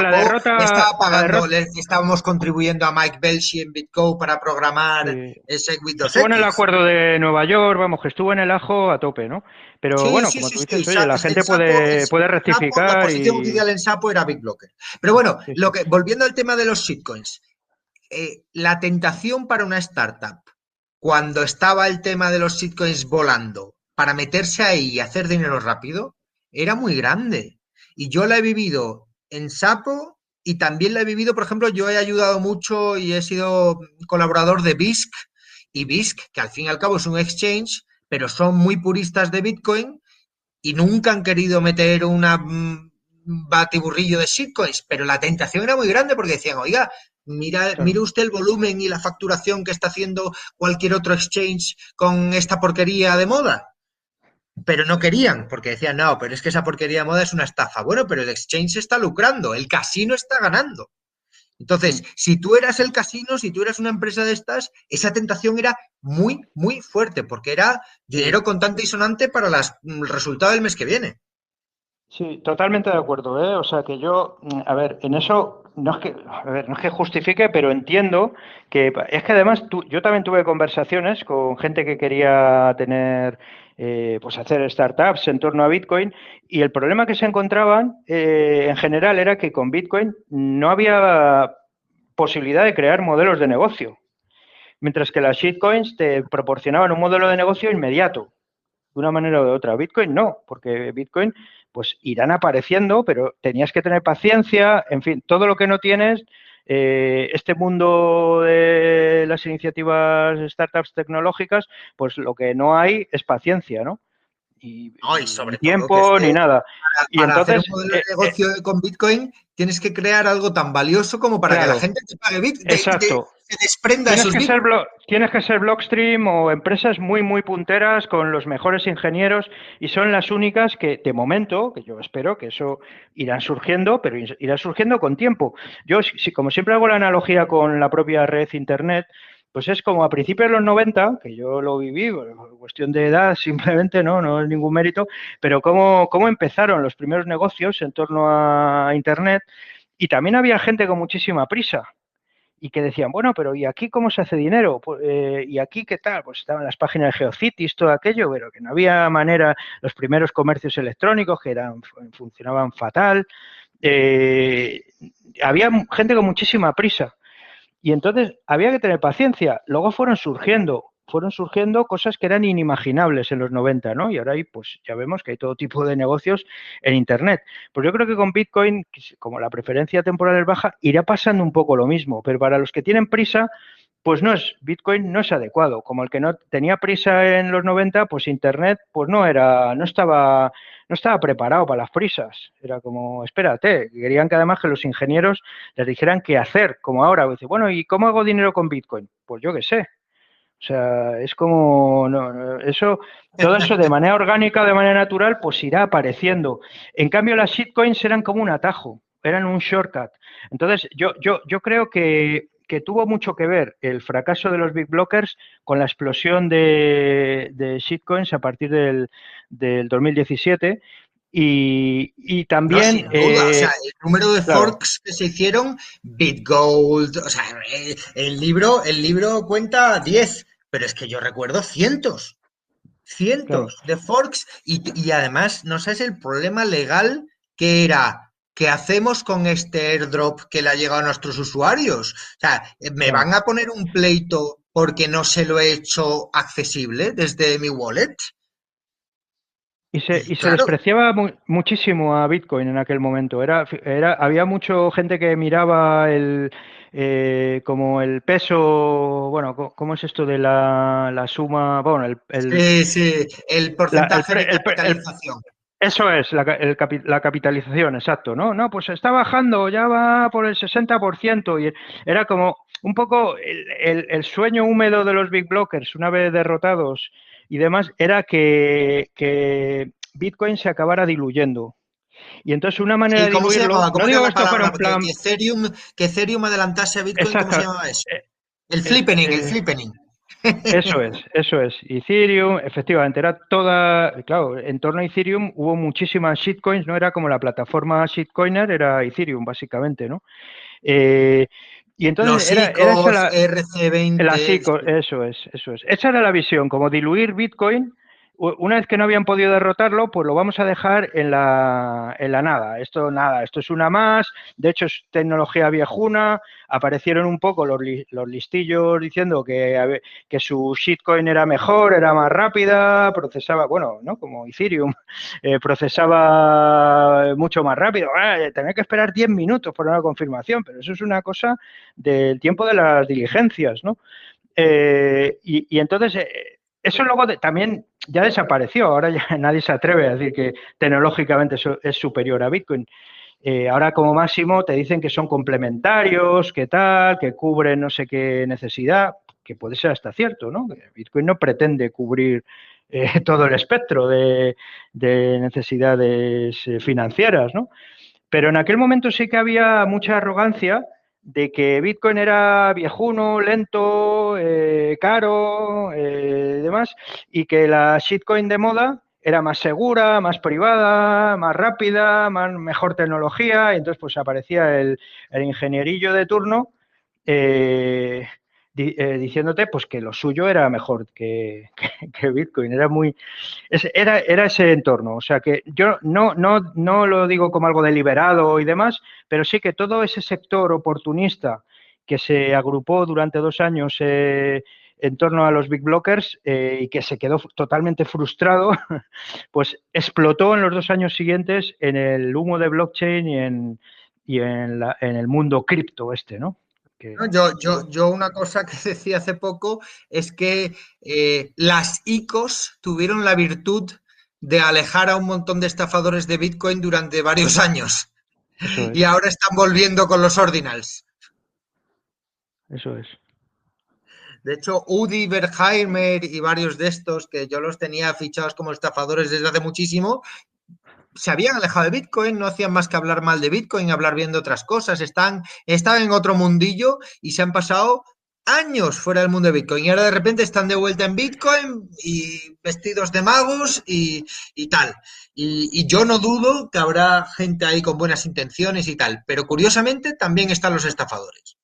le estaba la pagando, derrota, le estábamos contribuyendo a Mike Belshi en BitGo para programar sí, el Segwit estuvo en el 2X. acuerdo de Nueva York, vamos, que estuvo en el ajo a tope, ¿no? Pero Sí, bueno, sí, como sí, tú sí. dices, oye, la El gente Sapo, puede Sapo, la rectificar posición y oficial en Sapo era Big Blocker. Pero bueno, sí. volviendo al tema de los shitcoins, la tentación para una startup, cuando estaba el tema de los shitcoins volando, para meterse ahí y hacer dinero rápido, era muy grande. Y yo la he vivido en Sapo y también la he vivido, por ejemplo, yo he ayudado mucho y he sido colaborador de BISC y BISC, que al fin y al cabo es un exchange, pero son muy puristas de Bitcoin y nunca han querido meter una batiburrillo de shitcoins, pero la tentación era muy grande porque decían, oiga, mire Claro. usted el volumen y la facturación que está haciendo cualquier otro exchange con esta porquería de moda. Pero no querían, porque decían, no, pero es que esa porquería de moda es una estafa. Bueno, pero el exchange está lucrando, el casino está ganando. Mm. Entonces, si tú eras el casino, si tú eras una empresa de estas, esa tentación era muy, muy fuerte, porque era Sí. dinero contante y sonante para el resultado del mes que viene. Sí, totalmente de acuerdo, ¿eh? O sea que yo, a ver, en eso no es que, a ver, no es que justifique, pero entiendo que es que además yo también tuve conversaciones con gente que quería tener, pues hacer startups en torno a Bitcoin y el problema que se encontraban en general era que con Bitcoin no había posibilidad de crear modelos de negocio, mientras que las shitcoins te proporcionaban un modelo de negocio inmediato de una manera o de otra. Bitcoin no, porque Bitcoin pues irán apareciendo, pero tenías que tener paciencia, en fin, todo lo que no tienes, este mundo de las iniciativas startups tecnológicas, pues lo que no hay es paciencia, ¿no? No, y sobre ni todo que es tiempo, que ni nada. Y para hacer entonces, un modelo de negocio con Bitcoin tienes que crear algo tan valioso como para que la claro, gente te pague Bitcoin, exacto. se desprenda de esos Bitcoin. Tienes que ser Blockstream o empresas muy, muy punteras con los mejores ingenieros y son las únicas que, de momento, que yo espero que eso irán surgiendo, pero irá surgiendo con tiempo. Yo, como siempre hago la analogía con la propia red Internet, pues es como a principios de los 90, que yo lo viví, bueno, cuestión de edad simplemente, no es ningún mérito, pero cómo empezaron los primeros negocios en torno a Internet y también había gente con muchísima prisa y que decían, bueno, pero ¿y aquí cómo se hace dinero? Pues, ¿y aquí qué tal? Pues estaban las páginas de GeoCities, todo aquello, pero que no había manera, los primeros comercios electrónicos que funcionaban fatal, había gente con muchísima prisa. Y entonces había que tener paciencia. Luego fueron surgiendo cosas que eran inimaginables en los 90, ¿no? Y ahora pues ya vemos que hay todo tipo de negocios en Internet. Pues yo creo que con Bitcoin, como la preferencia temporal es baja, irá pasando un poco lo mismo. Pero para los que tienen prisa, pues Bitcoin no es adecuado. Como el que no tenía prisa en los 90, pues Internet pues no estaba preparado para las prisas. Era como, espérate, querían que además que los ingenieros les dijeran qué hacer, como ahora. Dice, bueno, ¿y cómo hago dinero con Bitcoin? Pues yo qué sé. O sea, es como, todo eso de manera orgánica, de manera natural, pues irá apareciendo. En cambio, las shitcoins eran como un atajo, eran un shortcut. Entonces, yo creo que tuvo mucho que ver el fracaso de los big blockers con la explosión de shitcoins a partir del 2017 y No, también, sin duda, o sea, el número de claro, forks que se hicieron, BitGold, o sea, el libro cuenta 10, pero es que yo recuerdo cientos, claro. cientos de forks y además, no sabes el problema legal que era. ¿Qué hacemos con este airdrop que le ha llegado a nuestros usuarios? O sea, ¿me Claro. van a poner un pleito porque no se lo he hecho accesible desde mi wallet? Y Y se claro, despreciaba muchísimo a Bitcoin en aquel momento. Había mucha gente que miraba como el peso, bueno, ¿cómo es esto de la suma? Bueno, sí, sí, el la- el porcentaje pre- de el pre- el- capitalización. eso es, la capitalización, exacto, ¿no? No, pues está bajando, ya va por el 60% y era como un poco el sueño húmedo de los big blockers, una vez derrotados y demás, era que Bitcoin se acabara diluyendo. Y entonces una manera Sí, de ¿cómo se diluirlo, llamaba? no ¿Cómo era digo que la esto fuera palabra? un plan Que Ethereum adelantase a Bitcoin, ¿cómo se exacto, llamaba eso? eh, El es, flippening, el flippening. eso es. Ethereum, efectivamente, era toda, claro, en torno a Ethereum hubo muchísimas shitcoins, no era como la plataforma shitcoiner, era Ethereum básicamente, ¿no? Eh, y entonces Los era esa ICOs, RC20. eso es. Esa era la visión, como diluir Bitcoin. Una vez que no habían podido derrotarlo, pues lo vamos a dejar en la nada. Esto es una más. De hecho, es tecnología viejuna. Aparecieron un poco los listillos diciendo que su shitcoin era mejor, era más rápida, procesaba, bueno, ¿no? Como Ethereum, procesaba mucho más rápido. Tenía que esperar 10 minutos por una confirmación, pero eso es una cosa del tiempo de las diligencias, ¿no? Y entonces, eso luego también ya desapareció, ahora ya nadie se atreve a decir que tecnológicamente eso es superior a Bitcoin. Ahora como máximo te dicen que son complementarios, que tal, que cubren no sé qué necesidad, que puede ser hasta cierto, ¿no? Bitcoin no pretende cubrir todo el espectro de necesidades financieras, ¿no? Pero en aquel momento sí que había mucha arrogancia de que Bitcoin era viejuno, lento, caro, demás, y que la shitcoin de moda era más segura, más privada, más rápida, mejor tecnología, y entonces pues aparecía el ingenierillo de turno eh, diciéndote pues que lo suyo era mejor que Bitcoin, era ese entorno, o sea que yo no lo digo como algo deliberado y demás, pero sí que todo ese sector oportunista que se agrupó durante 2 años en torno a los big blockers y que se quedó totalmente frustrado, pues explotó en los 2 años siguientes en el humo de blockchain en el mundo cripto ¿no? ¿No? Que, Yo una cosa que decía hace poco es que las ICOs tuvieron la virtud de alejar a un montón de estafadores de Bitcoin durante varios años. Eso es. Y ahora están volviendo con los ordinals. Eso es. De hecho, Udi Berheimer y varios de estos, que yo los tenía fichados como estafadores desde hace muchísimo, se habían alejado de Bitcoin, no hacían más que hablar mal de Bitcoin, hablar bien de otras cosas, están en otro mundillo y se han pasado años fuera del mundo de Bitcoin y ahora de repente están de vuelta en Bitcoin y vestidos de magos y tal. Y yo no dudo que habrá gente ahí con buenas intenciones y tal, pero curiosamente también están los estafadores.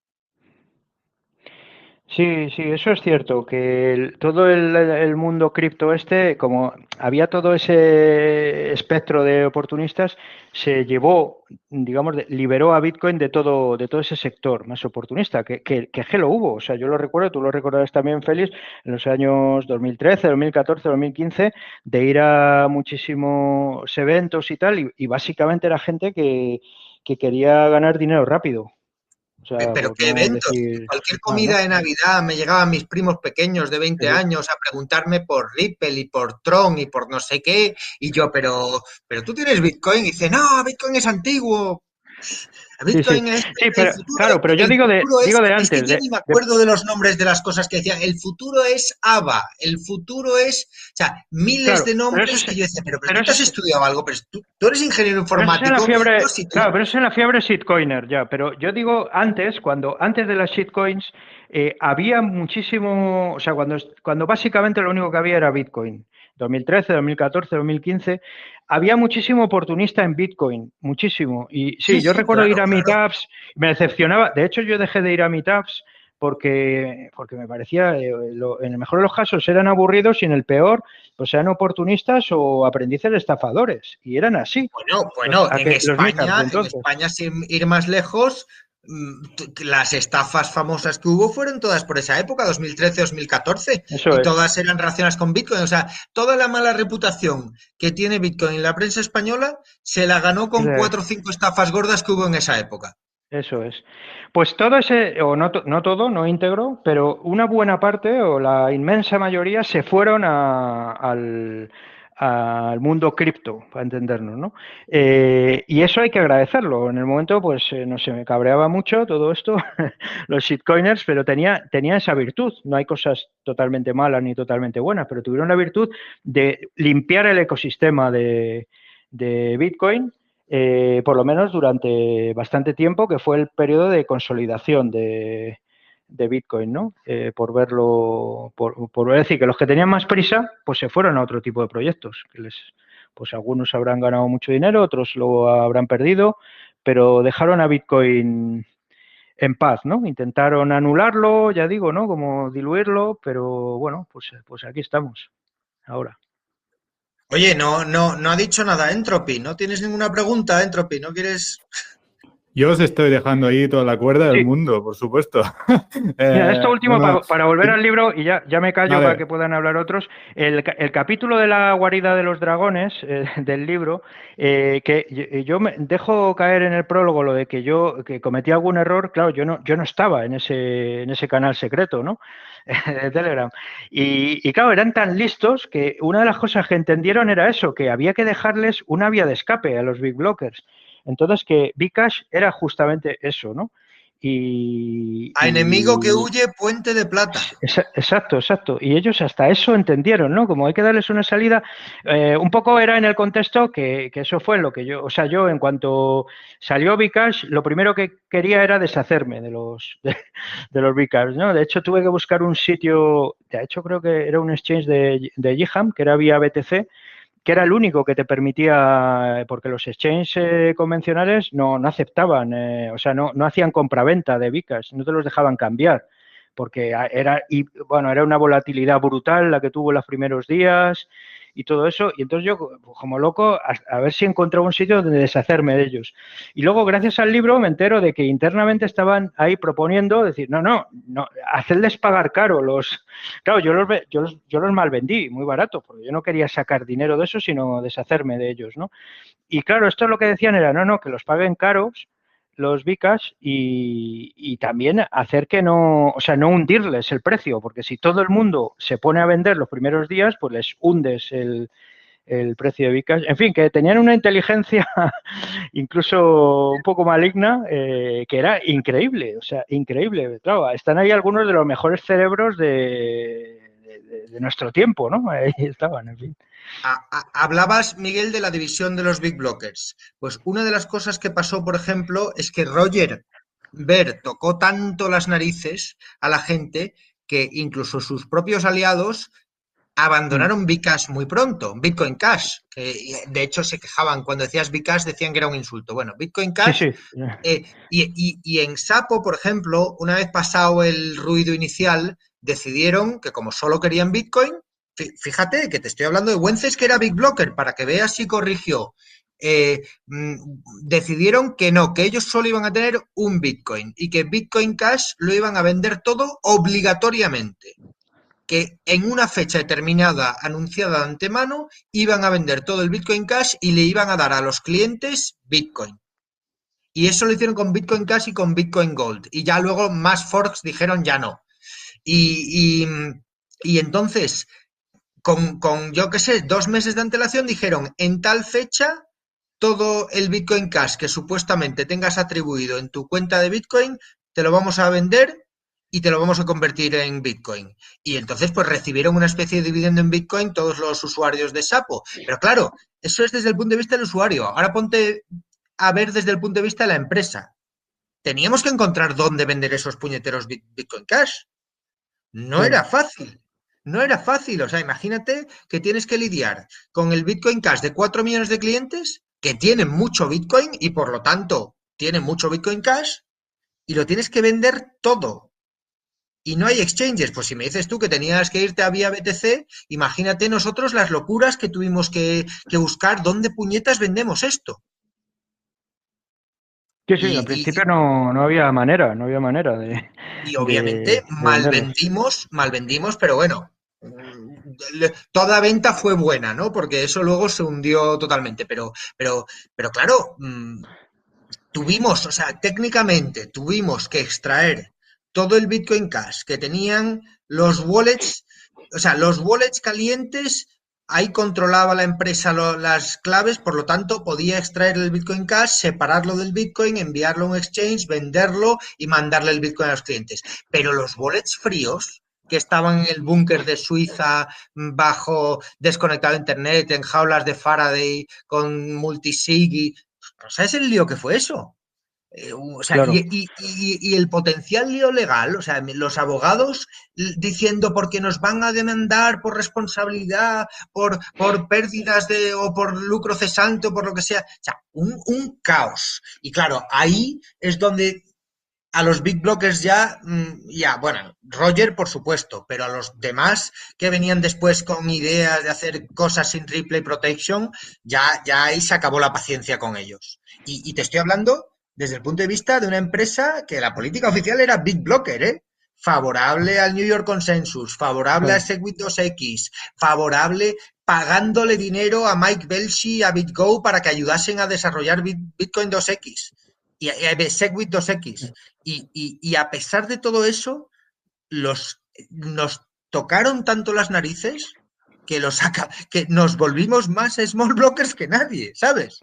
Sí, sí, eso es cierto, que todo el mundo cripto como había todo ese espectro de oportunistas, se llevó, digamos, liberó a Bitcoin de todo ese sector más oportunista, que lo hubo. O sea, yo lo recuerdo, tú lo recordarás también, Félix, en los años 2013, 2014, 2015, de ir a muchísimos eventos y tal, y básicamente era gente que quería ganar dinero rápido. O sea, Pero por qué no eventos, decir cualquier más, ¿no? comida de Navidad me llegaban mis primos pequeños de 20 años a preguntarme por Ripple y por Tron y por no sé qué, y yo, pero tú tienes Bitcoin, y dice, no, Bitcoin es antiguo, Sí, sí, Bitcoin es sí, el pero futuro, claro, pero yo el futuro digo de es que antes, ya ni me acuerdo de los nombres de las cosas que decían, el futuro es ABA, el futuro es, o sea, miles claro, de nombres que yo decía, pero pero tú te eso has es, estudiado algo, pero tú eres ingeniero pero eso es en la informático, no, fiebre, si tú, claro, pero eso es en la fiebre shitcoiner ya, pero yo digo antes, antes de las shitcoins, había muchísimo, o sea, cuando básicamente lo único que había era Bitcoin, 2013, 2014, 2015, había muchísimo oportunista en Bitcoin, muchísimo, y sí, sí, yo sí, recuerdo ir claro, a claro. meetups, me decepcionaba, de hecho yo dejé de ir a meetups porque me parecía, en el mejor de los casos eran aburridos y en el peor pues eran oportunistas o aprendices estafadores. Y eran así. Bueno, Los meetups de entonces. Sin ir más lejos, las estafas famosas que hubo fueron todas por esa época, 2013, 2014, Eso y es. todas eran relacionadas con Bitcoin. O sea, toda la mala reputación que tiene Bitcoin en la prensa española se la ganó con 4 o 5 estafas gordas que hubo en esa época. Eso es. Pues todo ese, o no, no todo, no íntegro, pero una buena parte o la inmensa mayoría se fueron al mundo cripto, para entendernos, ¿no? Y eso hay que agradecerlo. En el momento, pues, no sé, me cabreaba mucho todo esto, los shitcoiners, pero tenía esa virtud. No hay cosas totalmente malas ni totalmente buenas, pero tuvieron la virtud de limpiar el ecosistema de Bitcoin, por lo menos durante bastante tiempo, que fue el periodo de consolidación de Bitcoin, ¿no? Por verlo, por decir que los que tenían más prisa, pues se fueron a otro tipo de proyectos, pues algunos habrán ganado mucho dinero, otros lo habrán perdido, pero dejaron a Bitcoin en paz, ¿no? Intentaron anularlo, ya digo, ¿no? Como diluirlo, pero bueno, pues aquí estamos ahora. Oye, no ha dicho nada Entropy, no tienes ninguna pregunta, Entropy, ¿no quieres? Yo os estoy dejando ahí toda la cuerda del Sí. mundo, por supuesto. Mira, esto último, no. para volver al libro, y ya me callo para Vale. que puedan hablar otros, el capítulo de la guarida de los dragones del libro, que yo me dejo caer en el prólogo lo de que cometí algún error, claro, yo no estaba en ese canal secreto, ¿no? De Telegram. Y claro, eran tan listos que una de las cosas que entendieron era eso, que había que dejarles una vía de escape a los big blockers. Entonces, que Bcash era justamente eso, ¿no? A enemigo que huye, puente de plata. Exacto. Y ellos hasta eso entendieron, ¿no? Como hay que darles una salida, un poco era en el contexto que eso fue lo que yo en cuanto salió Bcash, lo primero que quería era deshacerme de los Bcash, ¿no? De hecho, tuve que buscar un sitio, de hecho creo que era un exchange de Giham, que era vía BTC, que era el único que te permitía, porque los exchanges convencionales no aceptaban, o sea, no hacían compraventa de Bcash, no te los dejaban cambiar, porque era una volatilidad brutal la que tuvo en los primeros días y todo eso, y entonces yo, como loco, a ver si encontraba un sitio donde deshacerme de ellos. Y luego, gracias al libro, me entero de que internamente estaban ahí proponiendo, decir, no, hacerles pagar caro los... Claro, yo los malvendí muy barato, porque yo no quería sacar dinero de eso, sino deshacerme de ellos, ¿no? Y claro, esto lo que decían era, no, que los paguen caros los Bcash y también hacer que no hundirles el precio, porque si todo el mundo se pone a vender los primeros días, pues les hundes el precio de Bcash. En fin, que tenían una inteligencia incluso un poco maligna, que era increíble, o sea, increíble. Claro, están ahí algunos de los mejores cerebros de nuestro tiempo, ¿no? Ahí estaban, en fin. Hablabas, Miguel, de la división de los Big Blockers. Pues una de las cosas que pasó, por ejemplo, es que Roger Ver tocó tanto las narices a la gente que incluso sus propios aliados abandonaron Bcash muy pronto, Bitcoin Cash, que de hecho se quejaban cuando decías Bcash, decían que era un insulto. Bueno, Bitcoin Sí, Cash, sí. y en Sapo, por ejemplo, una vez pasado el ruido inicial, decidieron que como solo querían Bitcoin, fíjate que te estoy hablando de Wences, que era Big Blocker, para que veas si corrigió. Decidieron que no, que ellos solo iban a tener un Bitcoin y que Bitcoin Cash lo iban a vender todo obligatoriamente, que en una fecha determinada, anunciada de antemano, iban a vender todo el Bitcoin Cash y le iban a dar a los clientes Bitcoin. Y eso lo hicieron con Bitcoin Cash y con Bitcoin Gold. Y ya luego más forks dijeron ya no. Y entonces, con yo qué sé, 2 meses de antelación dijeron, en tal fecha, todo el Bitcoin Cash que supuestamente tengas atribuido en tu cuenta de Bitcoin, te lo vamos a vender y te lo vamos a convertir en Bitcoin. Y entonces, pues recibieron una especie de dividendo en Bitcoin todos los usuarios de Sapo. Pero claro, eso es desde el punto de vista del usuario. Ahora ponte a ver desde el punto de vista de la empresa. Teníamos que encontrar dónde vender esos puñeteros Bitcoin Cash. No era fácil. No era fácil. O sea, imagínate que tienes que lidiar con el Bitcoin Cash de 4 millones de clientes que tienen mucho Bitcoin y por lo tanto tienen mucho Bitcoin Cash y lo tienes que vender todo. Y no hay exchanges. Pues si me dices tú que tenías que irte a vía BTC, imagínate nosotros las locuras que tuvimos que buscar dónde puñetas vendemos esto. Sí, sí, al principio no había manera, de... Y obviamente mal vendimos, pero bueno, toda venta fue buena, ¿no? Porque eso luego se hundió totalmente. Pero claro, tuvimos, o sea, técnicamente tuvimos que extraer todo el Bitcoin Cash que tenían los wallets, o sea, los wallets calientes. Ahí controlaba la empresa las claves, por lo tanto podía extraer el Bitcoin Cash, separarlo del Bitcoin, enviarlo a un exchange, venderlo y mandarle el Bitcoin a los clientes. Pero los wallets fríos, que estaban en el búnker de Suiza, bajo desconectado a internet, en jaulas de Faraday, con multisig, ¿sabes el lío que fue eso? O sea, Claro. y el potencial lío legal, o sea, los abogados diciendo porque nos van a demandar por responsabilidad, por pérdidas o por lucro cesante o por lo que sea. O sea, un caos. Y claro, ahí es donde a los big blockers ya, bueno, Roger por supuesto, pero a los demás que venían después con ideas de hacer cosas sin replay protection, ya ahí se acabó la paciencia con ellos. Y te estoy hablando desde el punto de vista de una empresa que la política oficial era big blocker, ¿eh? Favorable al New York Consensus, favorable a Segwit 2X, favorable pagándole dinero a Mike Belshi, a BitGo para que ayudasen a desarrollar Bitcoin 2X y a Segwit 2X. Y a pesar de todo eso, nos tocaron tanto las narices que nos volvimos más small blockers que nadie, ¿sabes?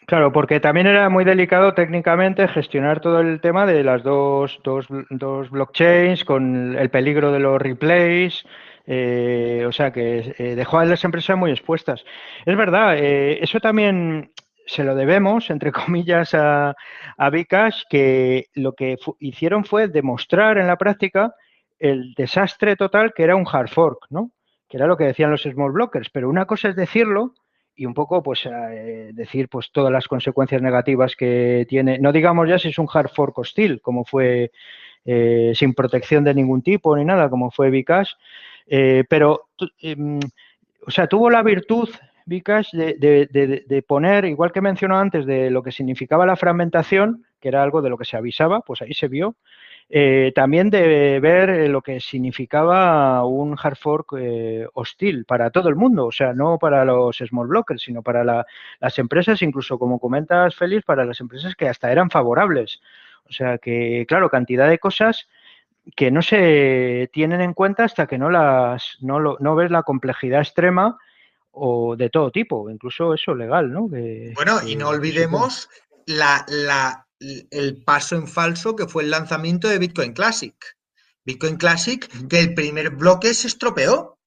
Claro, porque también era muy delicado técnicamente gestionar todo el tema de las dos blockchains con el peligro de los replays. O sea que dejó a las empresas muy expuestas. Es verdad, eso también se lo debemos, entre comillas, a Bcash, que lo que hicieron fue demostrar en la práctica el desastre total que era un hard fork, ¿no? Que era lo que decían los small blockers. Pero una cosa es decirlo y un poco pues decir pues todas las consecuencias negativas que tiene, no digamos ya si es un hard fork hostil, como fue sin protección de ningún tipo ni nada, como fue Bcash, pero o sea, tuvo la virtud Bcash de poner, igual que mencionó antes, de lo que significaba la fragmentación, que era algo de lo que se avisaba, pues ahí se vio. También de ver lo que significaba un hard fork hostil para todo el mundo, o sea, no para los small blockers, sino para las empresas, incluso como comentas, Félix, para las empresas que hasta eran favorables. O sea, que claro, cantidad de cosas que no se tienen en cuenta hasta que no ves la complejidad extrema o de todo tipo, incluso eso legal, ¿no? Bueno, y no olvidemos el paso en falso que fue el lanzamiento de Bitcoin Classic. Bitcoin Classic, que el primer bloque se estropeó.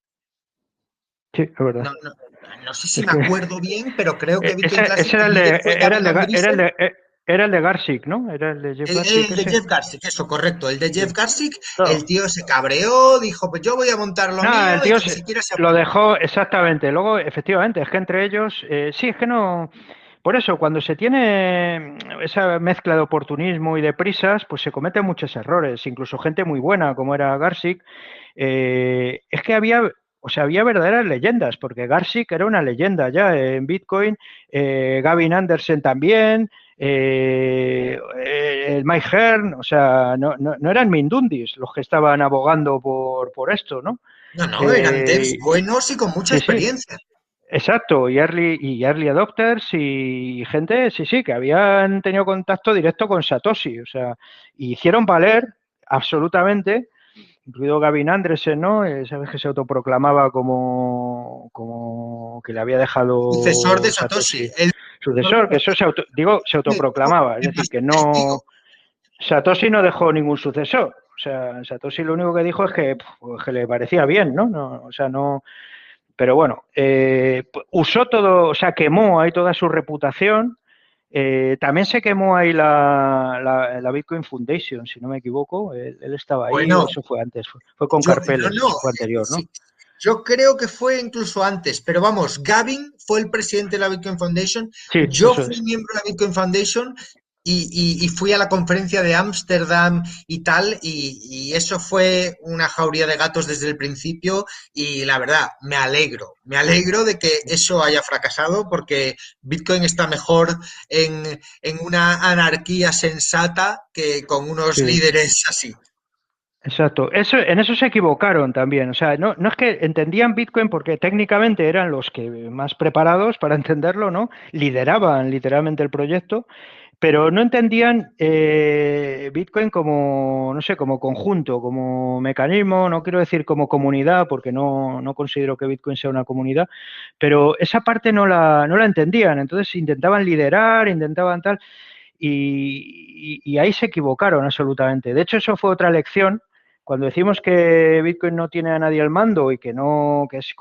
Sí, es verdad. No sé si me acuerdo bien, pero creo que Bitcoin Classic era el de Garcic, ¿no? Era el de Jeff Garcic. El de Jeff Garcic, eso, correcto. El de Jeff Garcic, claro. El tío se cabreó, dijo, pues yo voy a montar lo mío, el tío y ni siquiera se lo dejó, exactamente. Luego, efectivamente, es que entre ellos, sí, es que no... Por eso, cuando se tiene esa mezcla de oportunismo y de prisas, pues se cometen muchos errores. Incluso gente muy buena, como era Garcic, es que había verdaderas leyendas, porque Garcic era una leyenda ya en Bitcoin, Gavin Anderson también, el Mike Hearn, o sea, no eran mindundis los que estaban abogando por esto, ¿no? No, eran devs buenos y con mucha experiencia. Sí. Exacto, y early adopters y gente, sí, que habían tenido contacto directo con Satoshi, o sea, y hicieron valer absolutamente, incluido Gavin Andresen, ¿no? Sabes que se autoproclamaba como que le había dejado sucesor de Satoshi. Sucesor, que eso se autoproclamaba, es decir, que no... Satoshi no dejó ningún sucesor, o sea, Satoshi lo único que dijo es que le parecía bien, ¿no? O sea, no... Pero bueno, usó todo, o sea, quemó ahí toda su reputación. También se quemó ahí la Bitcoin Foundation, si no me equivoco. Él estaba ahí, bueno, o eso fue antes. Fue con Carpeles, fue anterior, ¿no? Sí, yo creo que fue incluso antes, pero vamos, Gavin fue el presidente de la Bitcoin Foundation. Sí, yo fui miembro de la Bitcoin Foundation y fui a la conferencia de Ámsterdam y tal, y eso fue una jauría de gatos desde el principio, y la verdad, me alegro de que eso haya fracasado, porque Bitcoin está mejor en una anarquía sensata que con unos líderes así. Exacto, en eso se equivocaron también, o sea, no es que entendían Bitcoin porque técnicamente eran los que más preparados para entenderlo, ¿no? Lideraban literalmente el proyecto, pero no entendían Bitcoin como, no sé, como conjunto, como mecanismo, no quiero decir como comunidad, porque no considero que Bitcoin sea una comunidad, pero esa parte no la entendían, entonces intentaban liderar, intentaban tal, y ahí se equivocaron absolutamente. De hecho, eso fue otra lección. Cuando decimos que Bitcoin no tiene a nadie al mando y que es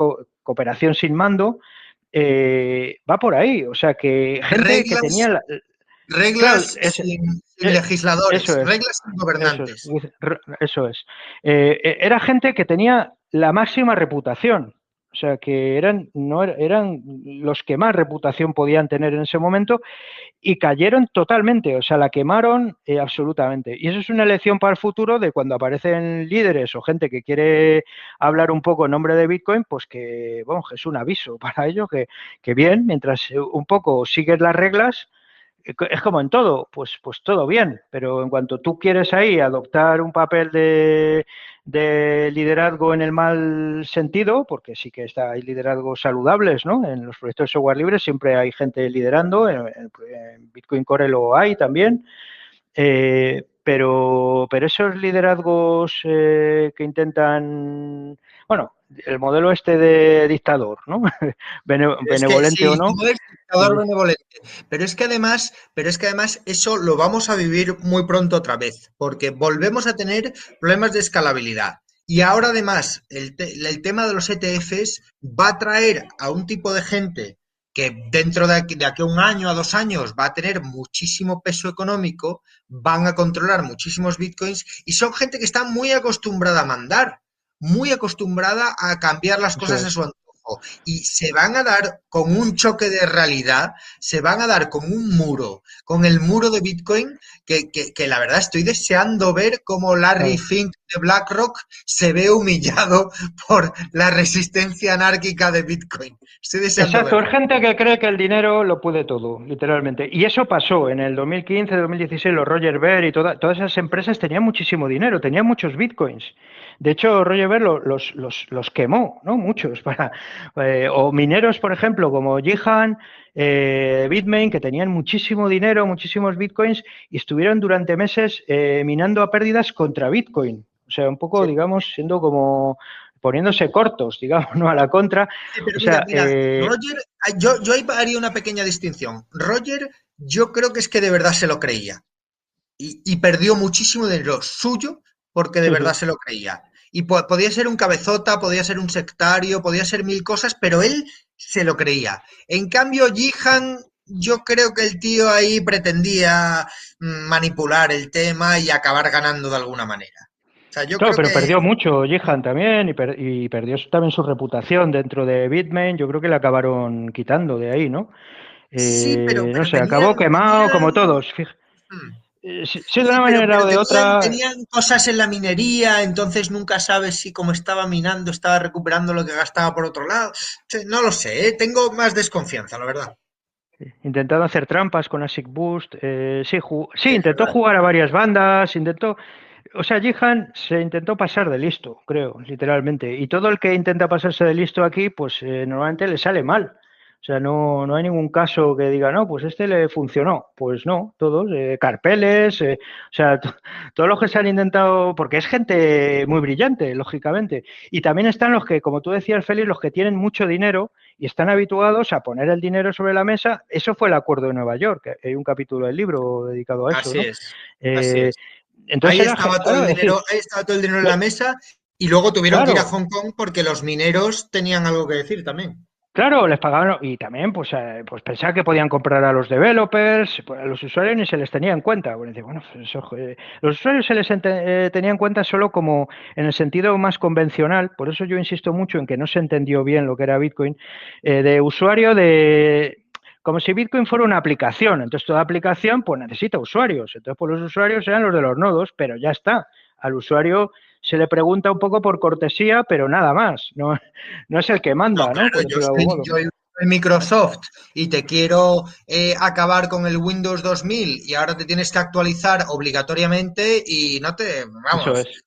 cooperación sin mando, va por ahí. O sea, que gente que tenía... Reglas sin legisladores, reglas sin gobernantes. Eso es. Era gente que tenía la máxima reputación. O sea, que eran los que más reputación podían tener en ese momento y cayeron totalmente, o sea, la quemaron absolutamente. Y eso es una lección para el futuro de cuando aparecen líderes o gente que quiere hablar un poco en nombre de Bitcoin, pues que, bueno, es un aviso para ellos que bien, mientras un poco sigues las reglas, es como en todo, pues todo bien, pero en cuanto tú quieres ahí adoptar un papel de liderazgo en el mal sentido, porque sí que hay liderazgos saludables, ¿no? En los proyectos de software libre siempre hay gente liderando, en Bitcoin Core lo hay también, pero esos liderazgos que intentan, bueno, el modelo este de dictador, ¿no? Benevolente o no. Dictador benevolente. Pero es que además eso lo vamos a vivir muy pronto otra vez, porque volvemos a tener problemas de escalabilidad. Y ahora además el tema de los ETFs va a traer a un tipo de gente que dentro de aquí a 1 año, a 2 años, va a tener muchísimo peso económico, van a controlar muchísimos bitcoins y son gente que está muy acostumbrada a mandar, muy acostumbrada a cambiar las cosas a su antojo. Y se van a dar con un choque de realidad, se van a dar con un muro, con el muro de Bitcoin, que la verdad estoy deseando ver cómo Larry Fink de BlackRock se ve humillado por la resistencia anárquica de Bitcoin. Estoy deseando Exacto, es gente que cree que el dinero lo puede todo, literalmente. Y eso pasó en el 2015, 2016, los Roger Ver y todas esas empresas tenían muchísimo dinero, tenían muchos bitcoins. De hecho, Roger Ver los quemó, ¿no? Muchos. O mineros, por ejemplo, como Jihan, Bitmain, que tenían muchísimo dinero, muchísimos bitcoins, y estuvieron durante meses minando a pérdidas contra Bitcoin. O sea, un poco, digamos, siendo como poniéndose cortos, digamos, ¿no? A la contra. Sí, pero O sea, mira, Roger, yo ahí haría una pequeña distinción. Roger, yo creo que es que de verdad se lo creía. Y perdió muchísimo dinero suyo porque de sí, verdad sí. se lo creía. Y podía ser un cabezota, podía ser un sectario, podía ser mil cosas, pero él se lo creía. En cambio, Jihan, yo creo que el tío ahí pretendía manipular el tema y acabar ganando de alguna manera. O sea, yo Claro, creo pero que perdió mucho Jihan también y perdió también su reputación dentro de Bitmain. Yo creo que le acabaron quitando de ahí, ¿no? sí, No sé, acabó quemado como todos. mm, Si de sí, una manera o de otra, tenían cosas en la minería, entonces nunca sabes si como estaba minando estaba recuperando lo que gastaba por otro lado. Sí, no lo sé, ¿eh? Tengo más desconfianza, la verdad. intentando hacer trampas con ASIC Boost. Sí, Sí, es intentó verdad. jugar a varias bandas, o sea, Jihan se intentó pasar de listo, creo, literalmente. Y todo el que intenta pasarse de listo aquí, pues normalmente le sale mal. O sea, no hay ningún caso que diga, no, pues este le funcionó. Pues no, todos, Carpeles, o sea, todos los que se han intentado, porque es gente muy brillante, lógicamente. Y también están los que, como tú decías, Félix, los que tienen mucho dinero y están habituados a poner el dinero sobre la mesa. Eso fue el Acuerdo de Nueva York, que hay un capítulo del libro dedicado a eso, Así ¿no? es, así Eh, es. entonces era, claro, es decir, Ahí estaba todo el dinero en la mesa y luego tuvieron que ir a claro, Hong Kong porque los mineros tenían algo que decir también. claro, les pagaban y también pues pensar que podían comprar a los developers, pues, a los usuarios ni se les tenía en cuenta. Bueno, pues eso, los usuarios se les tenía en cuenta solo como en el sentido más convencional, por eso yo insisto mucho en que no se entendió bien lo que era Bitcoin, de usuario de... Como si Bitcoin fuera una aplicación, entonces toda aplicación pues necesita usuarios, entonces pues los usuarios eran los de los nodos, pero ya está, al usuario se le pregunta un poco por cortesía, pero nada más, no es el que No, manda, ¿no? claro, Por decirlo de algún modo. yo soy Microsoft y te quiero acabar con el Windows 2000 y ahora te tienes que actualizar obligatoriamente y no te, Eso vamos, es.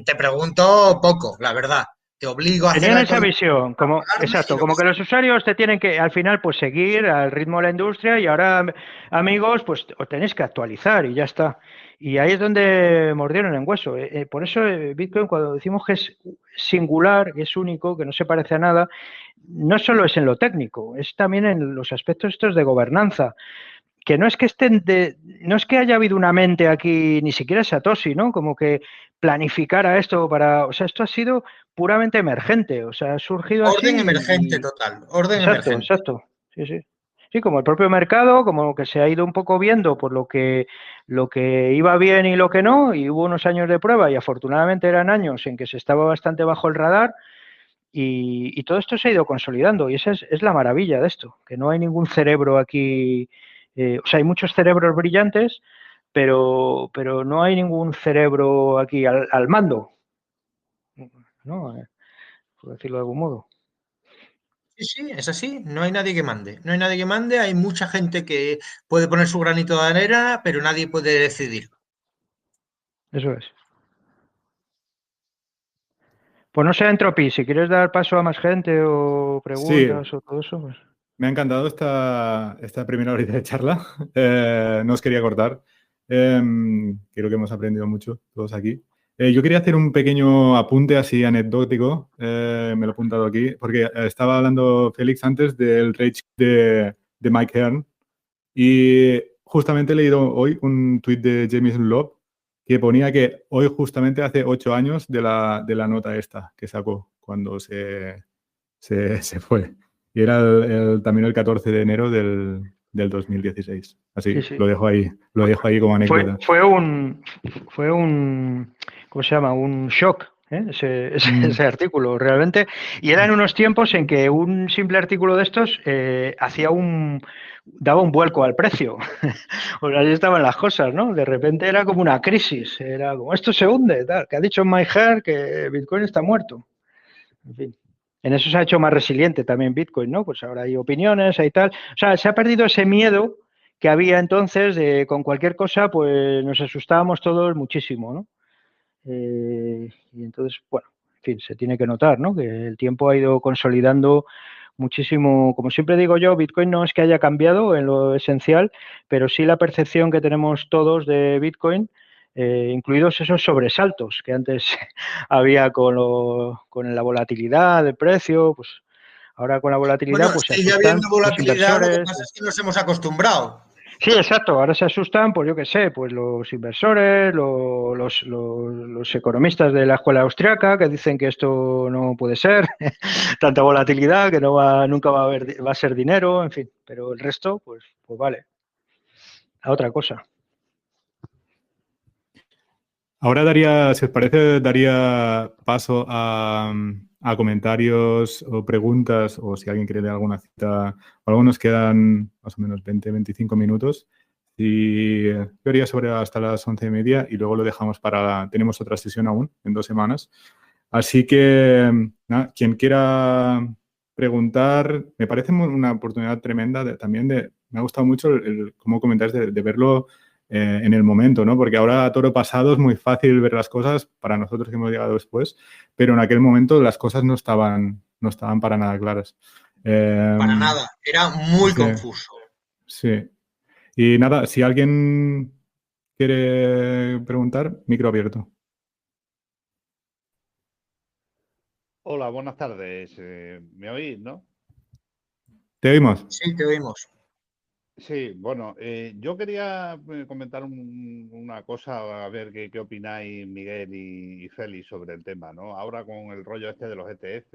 te pregunto poco, la verdad. Te obligo a hacer Tenían esa actualizaciones, visión, como, pagarme y exacto, lo que como que sea. los usuarios te tienen que, al final, pues seguir al ritmo de la industria y ahora, amigos, pues os tenéis que actualizar y ya está. Y ahí es donde mordieron en hueso. Por eso Bitcoin, cuando decimos que es singular, que es único, que no se parece a nada, no solo es en lo técnico, es también en los aspectos estos de gobernanza. Que no es que no es que haya habido una mente aquí, ni siquiera Satoshi, ¿no? Como que planificara esto o sea, esto ha sido puramente emergente, o sea, ha surgido así Orden emergente total, orden exacto, emergente. exacto, sí, sí. Sí, como el propio mercado, como que se ha ido un poco viendo por lo que iba bien y lo que no, y hubo unos años de prueba y afortunadamente eran años en que se estaba bastante bajo el radar y todo esto se ha ido consolidando y esa es la maravilla de esto, que no hay ningún cerebro aquí, o sea, hay muchos cerebros brillantes, pero no hay ningún cerebro aquí al mando, ¿no? Por decirlo de algún modo. Sí, sí, es así, no hay nadie que mande, no hay nadie que mande, hay mucha gente que puede poner su granito de arena, pero nadie puede decidir. Eso es. Pues no sé, Entropy, si quieres dar paso a más gente o Sí, preguntas o todo eso, pues. me ha encantado esta primera horita de charla. No os quería cortar. Creo que hemos aprendido mucho todos aquí. Yo quería hacer un pequeño apunte así anecdótico, me lo he apuntado aquí, porque estaba hablando Félix antes del Rage de Mike Hearn y justamente he leído hoy un tuit de Jameson Love que ponía que hoy justamente hace 8 años de la nota esta que sacó cuando se fue. Y era también el 14 de enero del 2016. Sí, Así, sí. lo dejo ahí como Fue, anécdota. fue un, fue un, ¿cómo se llama? Un shock, ¿eh? Mm, Ese artículo, realmente. Y eran unos tiempos en que un simple artículo de estos daba un vuelco al precio. Pues así estaban las cosas, ¿no? De repente era como una crisis. Era como, esto se hunde, tal. Que ha dicho Mike Hearn que Bitcoin está muerto. En fin. En eso se ha hecho más resiliente también Bitcoin, ¿no? Pues ahora hay opiniones, hay tal. O sea, se ha perdido ese miedo que había entonces de con cualquier cosa, pues nos asustábamos todos muchísimo, ¿no? Y entonces, bueno, en fin, se tiene que notar, ¿no? Que el tiempo ha ido consolidando muchísimo. Como siempre digo yo, Bitcoin no es que haya cambiado en lo esencial, pero sí la percepción que tenemos todos de Bitcoin incluidos esos sobresaltos que antes había con la volatilidad del precio, pues ahora con la volatilidad Bueno, pues se sigue asustan habiendo los volatilidad, lo que inversores. pasa es que nos hemos acostumbrado. Sí, exacto. Ahora se asustan, pues yo qué sé, pues los inversores, los economistas de la escuela austriaca que dicen que esto no puede ser, tanta volatilidad, que nunca va a ser dinero, en fin. Pero el resto, pues vale, a otra cosa. Ahora si os parece, daría paso a comentarios o preguntas, o si alguien quiere dar alguna cita. Algo nos quedan más o menos 20-25 minutos. Y yo haría sobre hasta las 11:30 y luego lo dejamos tenemos otra sesión aún en 2 semanas. Así que, nada, quien quiera preguntar, me parece una oportunidad tremenda me ha gustado mucho cómo comentáis de verlo en el momento, ¿no? Porque ahora a toro pasado es muy fácil ver las cosas para nosotros que hemos llegado después, pero en aquel momento las cosas no estaban para nada claras. Para nada, era muy Sí, confuso. sí. Y nada, si alguien quiere preguntar, micro abierto. Hola, buenas tardes. ¿Me oís, no? ¿Te oímos? Sí, te oímos. Sí, bueno, yo quería comentar una cosa, a ver qué opináis Miguel y Félix sobre el tema, ¿no? Ahora con el rollo este de los ETF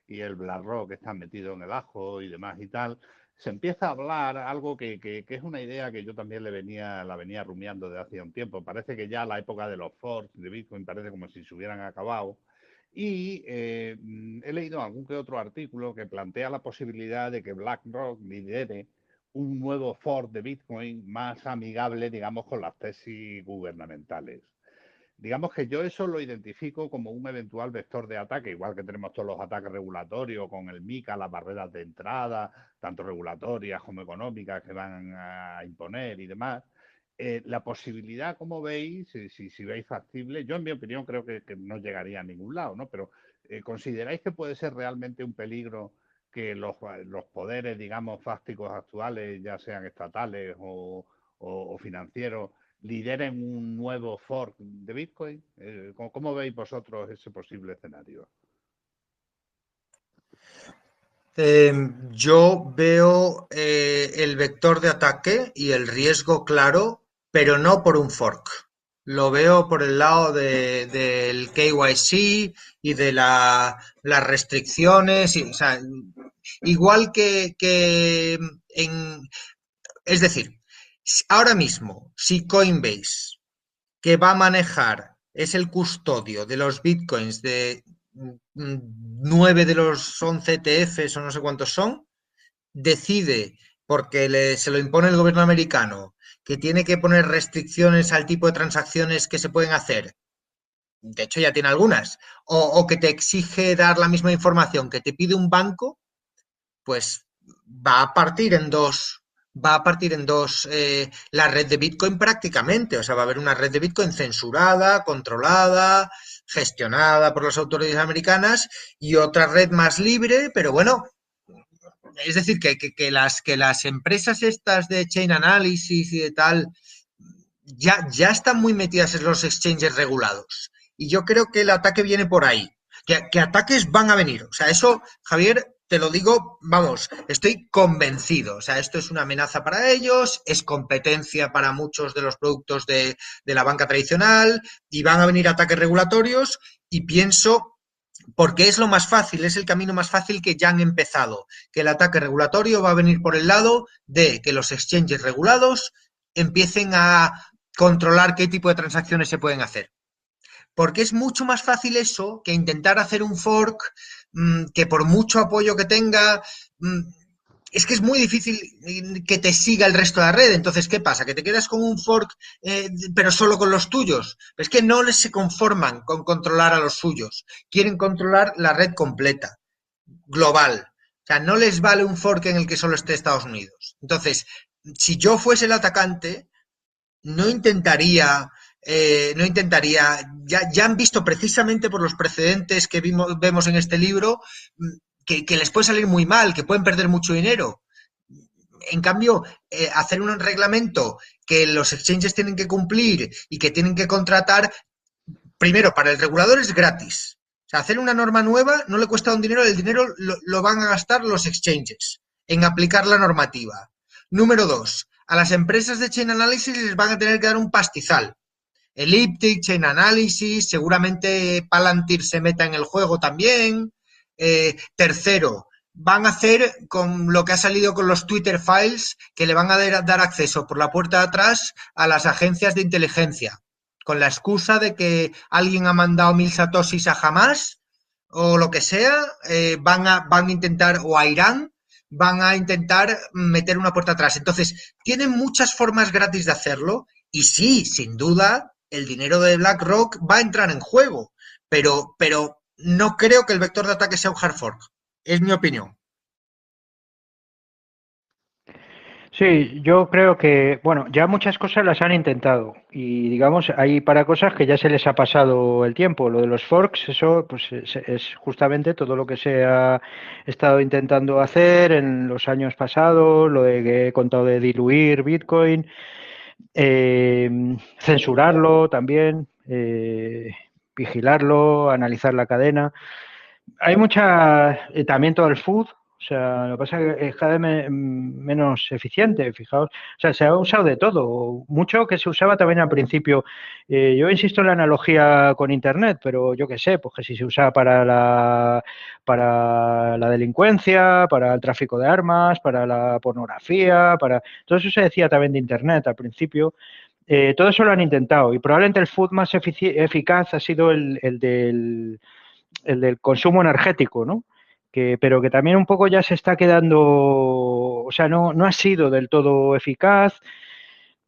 y el BlackRock que está metido en el ajo y demás y tal, se empieza a hablar algo que es una idea que yo también la venía rumiando desde hace un tiempo. Parece que ya la época de los forks de Bitcoin parece como si se hubieran acabado. Y he leído algún que otro artículo que plantea la posibilidad de que BlackRock lidere un nuevo fork de Bitcoin más amigable, digamos, con las tesis gubernamentales. Digamos que yo eso lo identifico como un eventual vector de ataque, igual que tenemos todos los ataques regulatorios con el MiCA, las barreras de entrada, tanto regulatorias como económicas que van a imponer y demás. La posibilidad, como veis, si veis factible, yo en mi opinión creo que no llegaría a ningún lado, ¿no? Pero ¿consideráis que puede ser realmente un peligro que los poderes, digamos, fácticos actuales, ya sean estatales o financieros, lideren un nuevo fork de Bitcoin? ¿Cómo veis vosotros ese posible escenario? Yo veo el vector de ataque y el riesgo claro, pero no por un fork. Lo veo por el lado del KYC y de las restricciones. O sea, igual es decir, ahora mismo, si Coinbase, que va a manejar, es el custodio de los bitcoins de 9 de los 11 ETFs o no sé cuántos son, decide, porque se lo impone el gobierno americano, que tiene que poner restricciones al tipo de transacciones que se pueden hacer. De hecho, ya tiene algunas. O que te exige dar la misma información que te pide un banco, pues va a partir en dos. Va a partir en dos la red de Bitcoin prácticamente. O sea, va a haber una red de Bitcoin censurada, controlada, gestionada por las autoridades americanas y otra red más libre, pero bueno, es decir, que las empresas estas de chain analysis y de tal ya están muy metidas en los exchanges regulados. Y yo creo que el ataque viene por ahí. Que ataques van a venir. O sea, eso, Javier, te lo digo, vamos, estoy convencido. O sea, esto es una amenaza para ellos, es competencia para muchos de los productos de la banca tradicional y van a venir ataques regulatorios y pienso porque es lo más fácil, es el camino más fácil que ya han empezado, que el ataque regulatorio va a venir por el lado de que los exchanges regulados empiecen a controlar qué tipo de transacciones se pueden hacer. Porque es mucho más fácil eso que intentar hacer un fork que por mucho apoyo que tenga, es que es muy difícil que te siga el resto de la red. Entonces, ¿qué pasa? ¿Que te quedas con un fork, pero solo con los tuyos? Es que no les se conforman con controlar a los suyos. Quieren controlar la red completa, global. O sea, no les vale un fork en el que solo esté Estados Unidos. Entonces, si yo fuese el atacante, no intentaría, ya han visto precisamente por los precedentes que vemos en este libro, que les puede salir muy mal, que pueden perder mucho dinero. En cambio, hacer un reglamento que los exchanges tienen que cumplir y que tienen que contratar, primero, para el regulador es gratis. O sea, hacer una norma nueva no le cuesta un dinero, el dinero lo van a gastar los exchanges en aplicar la normativa. Número 2, a las empresas de Chain Analysis les van a tener que dar un pastizal. Elliptic, Chain Analysis, seguramente Palantir se meta en el juego también. Tercero, van a hacer con lo que ha salido con los Twitter Files, que le van a dar acceso por la puerta de atrás a las agencias de inteligencia, con la excusa de que alguien ha mandado 1000 satoshis a Hamas o lo que sea, van a intentar, o a Irán, van a intentar meter una puerta atrás. Entonces, tienen muchas formas gratis de hacerlo y sí, sin duda, el dinero de BlackRock va a entrar en juego, pero no creo que el vector de ataque sea un hard fork. Es mi opinión. Sí, yo creo que, bueno, ya muchas cosas las han intentado y digamos, hay para cosas que ya se les ha pasado el tiempo. Lo de los forks, eso pues es justamente todo lo que se ha estado intentando hacer en los años pasados, lo de que he contado de diluir Bitcoin, censurarlo también, vigilarlo, analizar la cadena. Hay mucha, también todo el food, o sea, lo que pasa es que es cada vez menos eficiente, fijaos. O sea, se ha usado de todo, mucho que se usaba también al principio. Yo insisto en la analogía con Internet, pero yo qué sé, pues que si se usaba para la delincuencia, para el tráfico de armas, para la pornografía, todo eso se decía también de Internet al principio. Todo eso lo han intentado y probablemente el food más eficaz ha sido el del consumo energético, ¿no? Pero que también un poco ya se está quedando, o sea, no ha sido del todo eficaz.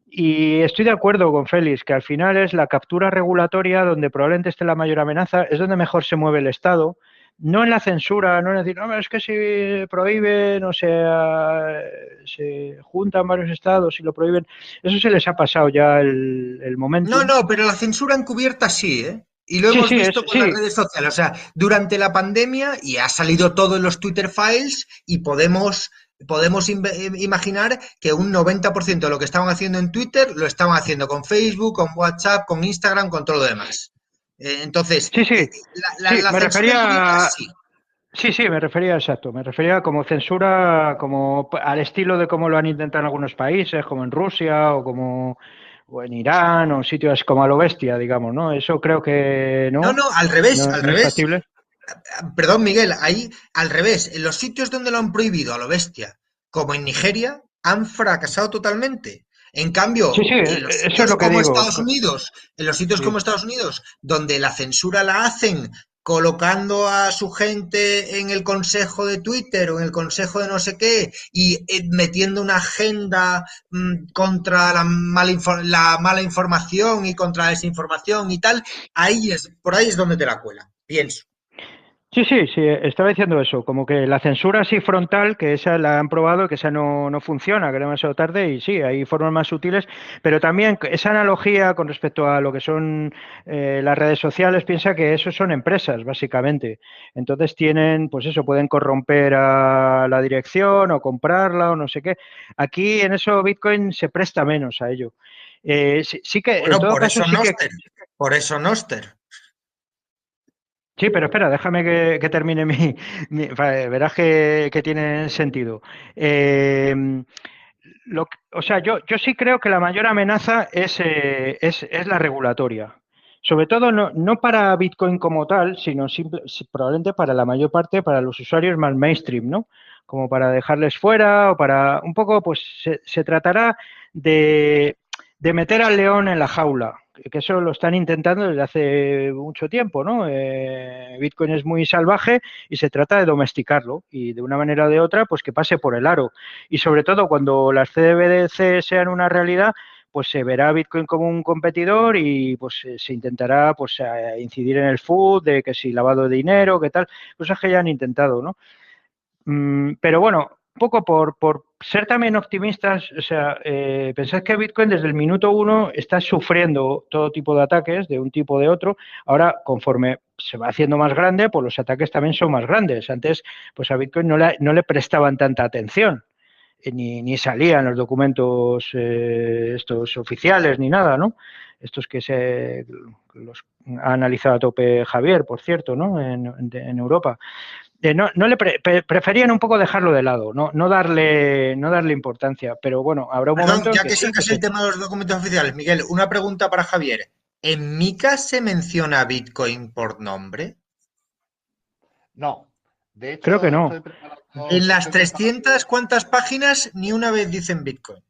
Y estoy de acuerdo con Félix, que al final es la captura regulatoria donde probablemente esté la mayor amenaza, es donde mejor se mueve el Estado, no en la censura, no en decir, no, es que si prohíben, o sea, se juntan varios estados y lo prohíben, eso se les ha pasado ya el momento. No, pero la censura encubierta sí, ¿eh? Y lo hemos visto con las redes sociales. O sea, durante la pandemia, y ha salido todo en los Twitter Files, y podemos imaginar que un 90% de lo que estaban haciendo en Twitter lo estaban haciendo con Facebook, con WhatsApp, con Instagram, con todo lo demás. Entonces, la me refería sí. Sí, me refería exacto. Me refería como censura, como al estilo de cómo lo han intentado en algunos países, como en Rusia o en Irán o sitios como a lo bestia, digamos, ¿no? Eso creo que No, al revés, al no es revés. factible. Perdón, Miguel, ahí al revés, en los sitios donde lo han prohibido a lo bestia, como en Nigeria, han fracasado totalmente. En cambio, en los eso es sitios lo que como digo. Estados Unidos, donde la censura la hacen colocando a su gente en el consejo de Twitter o en el consejo de no sé qué y metiendo una agenda contra la mala información y contra la desinformación y tal, por ahí es donde te la cuelan, pienso. Sí, estaba diciendo eso, como que la censura así frontal, que esa la han probado, que esa no funciona, que era demasiado tarde, y sí, hay formas más sutiles, pero también esa analogía con respecto a lo que son las redes sociales, piensa que eso son empresas, básicamente. Entonces tienen, pues eso, pueden corromper a la dirección o comprarla o no sé qué. Aquí en eso Bitcoin se presta menos a ello. Sí que, bueno, en todo caso, sí que... Por eso Noster. Sí, pero espera, déjame que termine verás que tiene sentido. O sea, yo sí creo que la mayor amenaza es la regulatoria. Sobre todo no para Bitcoin como tal, sino probablemente para la mayor parte, para los usuarios más mainstream, ¿no? Como para dejarles fuera o para un poco, pues se tratará de meter al león en la jaula, que eso lo están intentando desde hace mucho tiempo, ¿no? Bitcoin es muy salvaje y se trata de domesticarlo y de una manera o de otra, pues que pase por el aro. Y sobre todo cuando las CBDC sean una realidad, pues se verá Bitcoin como un competidor y pues se intentará pues incidir en el food, de que si lavado de dinero, qué tal, cosas que ya han intentado, ¿no? Pero bueno, un poco por ser también optimistas, o sea, pensad que Bitcoin desde el minuto 1 está sufriendo todo tipo de ataques, de un tipo o de otro. Ahora, conforme se va haciendo más grande, pues los ataques también son más grandes. Antes, pues a Bitcoin no le prestaban tanta atención. ni salía en los documentos estos oficiales ni nada, ¿no? Estos que los ha analizado a tope Javier, por cierto, ¿no? En Europa. Preferían un poco dejarlo de lado, no darle importancia, pero bueno, habrá un momento ya en que sacas el tema de los documentos oficiales, Miguel, una pregunta para Javier. ¿En Mica se menciona Bitcoin por nombre? No, de creo que hecho no. En las 300, ¿cuántas páginas ni una vez dicen Bitcoin?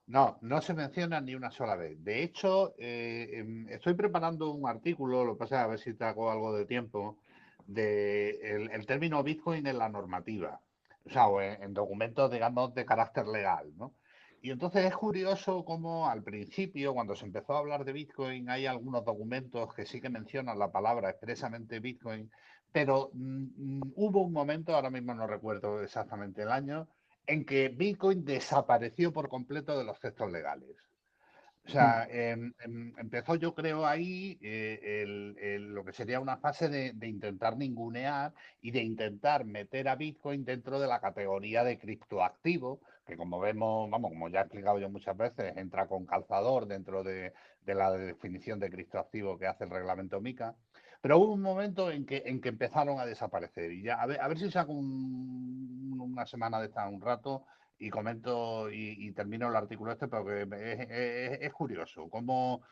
No, no se menciona ni una sola vez. De hecho, estoy preparando un artículo, lo que pasa es a ver si te hago algo de tiempo, de el término Bitcoin en la normativa, o sea, o en documentos, digamos, de carácter legal, ¿no? Y entonces es curioso cómo al principio, cuando se empezó a hablar de Bitcoin, hay algunos documentos que sí que mencionan la palabra expresamente Bitcoin, pero hubo un momento, ahora mismo no recuerdo exactamente el año, en que Bitcoin desapareció por completo de los textos legales. O sea, empezó, yo creo, ahí lo que sería una fase de intentar ningunear y de intentar meter a Bitcoin dentro de la categoría de criptoactivo, que como vemos, vamos, como ya he explicado yo muchas veces, entra con calzador dentro de la definición de criptoactivo que hace el reglamento MiCA. Pero hubo un momento en que empezaron a desaparecer. Y ya, a ver si saco una semana de esta, un rato, y comento y termino el artículo este, porque es curioso cómo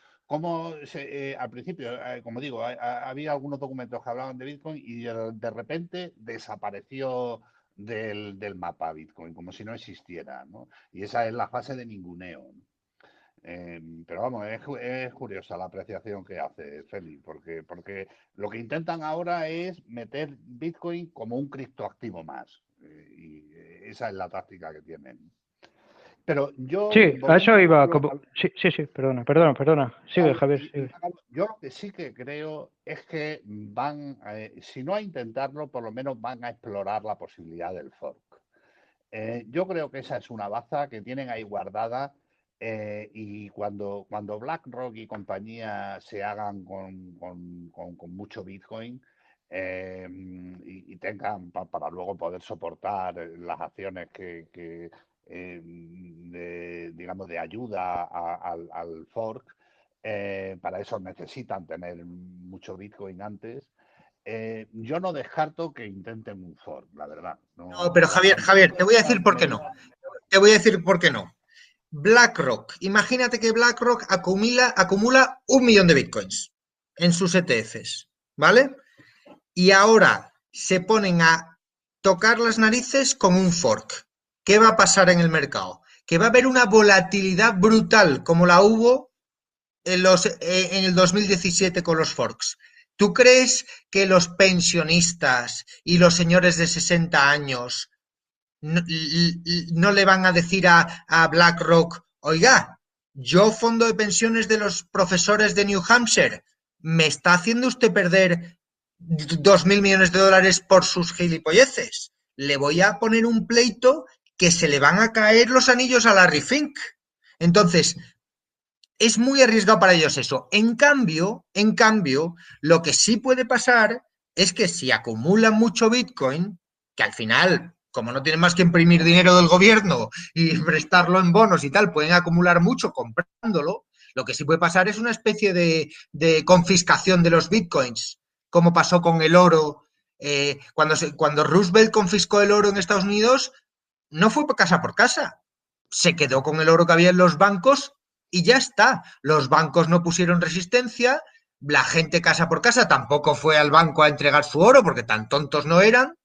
al principio, como digo, había algunos documentos que hablaban de Bitcoin y de repente desapareció del mapa Bitcoin, como si no existiera, ¿no? Y esa es la fase de ninguneo, ¿no? Pero vamos, es curiosa la apreciación que hace Félix, porque lo que intentan ahora es meter Bitcoin como un criptoactivo más. Y esa es la táctica que tienen. Pero yo... Sí, a eso iba. Sí, perdona. Sigue, Javier. Sigue. Yo lo que sí que creo es que van, si no a intentarlo, por lo menos van a explorar la posibilidad del fork. Yo creo que esa es una baza que tienen ahí guardada. Y cuando BlackRock y compañía se hagan con mucho Bitcoin y tengan para luego poder soportar las acciones digamos, de ayuda al fork, para eso necesitan tener mucho Bitcoin antes. Yo no descarto que intenten un fork, la verdad. No, pero Javier, te voy a decir por qué no. Te voy a decir por qué no. BlackRock, imagínate que BlackRock acumula 1 millón de bitcoins en sus ETFs, ¿vale? Y ahora se ponen a tocar las narices con un fork. ¿Qué va a pasar en el mercado? Que va a haber una volatilidad brutal como la hubo en el 2017 con los forks. ¿Tú crees que los pensionistas y los señores de 60 años no le van a decir a BlackRock, oiga, yo fondo de pensiones de los profesores de New Hampshire, me está haciendo usted perder 2.000 millones de dólares por sus gilipolleces? Le voy a poner un pleito que se le van a caer los anillos a Larry Fink. Entonces, es muy arriesgado para ellos eso. En cambio, lo que sí puede pasar es que si acumulan mucho Bitcoin, que al final, como no tienen más que imprimir dinero del gobierno y prestarlo en bonos y tal, pueden acumular mucho comprándolo. Lo que sí puede pasar es una especie de confiscación de los Bitcoins, como pasó con el oro. Cuando Roosevelt confiscó el oro en Estados Unidos, no fue casa por casa. Se quedó con el oro que había en los bancos y ya está. Los bancos no pusieron resistencia, la gente casa por casa tampoco fue al banco a entregar su oro porque tan tontos no eran,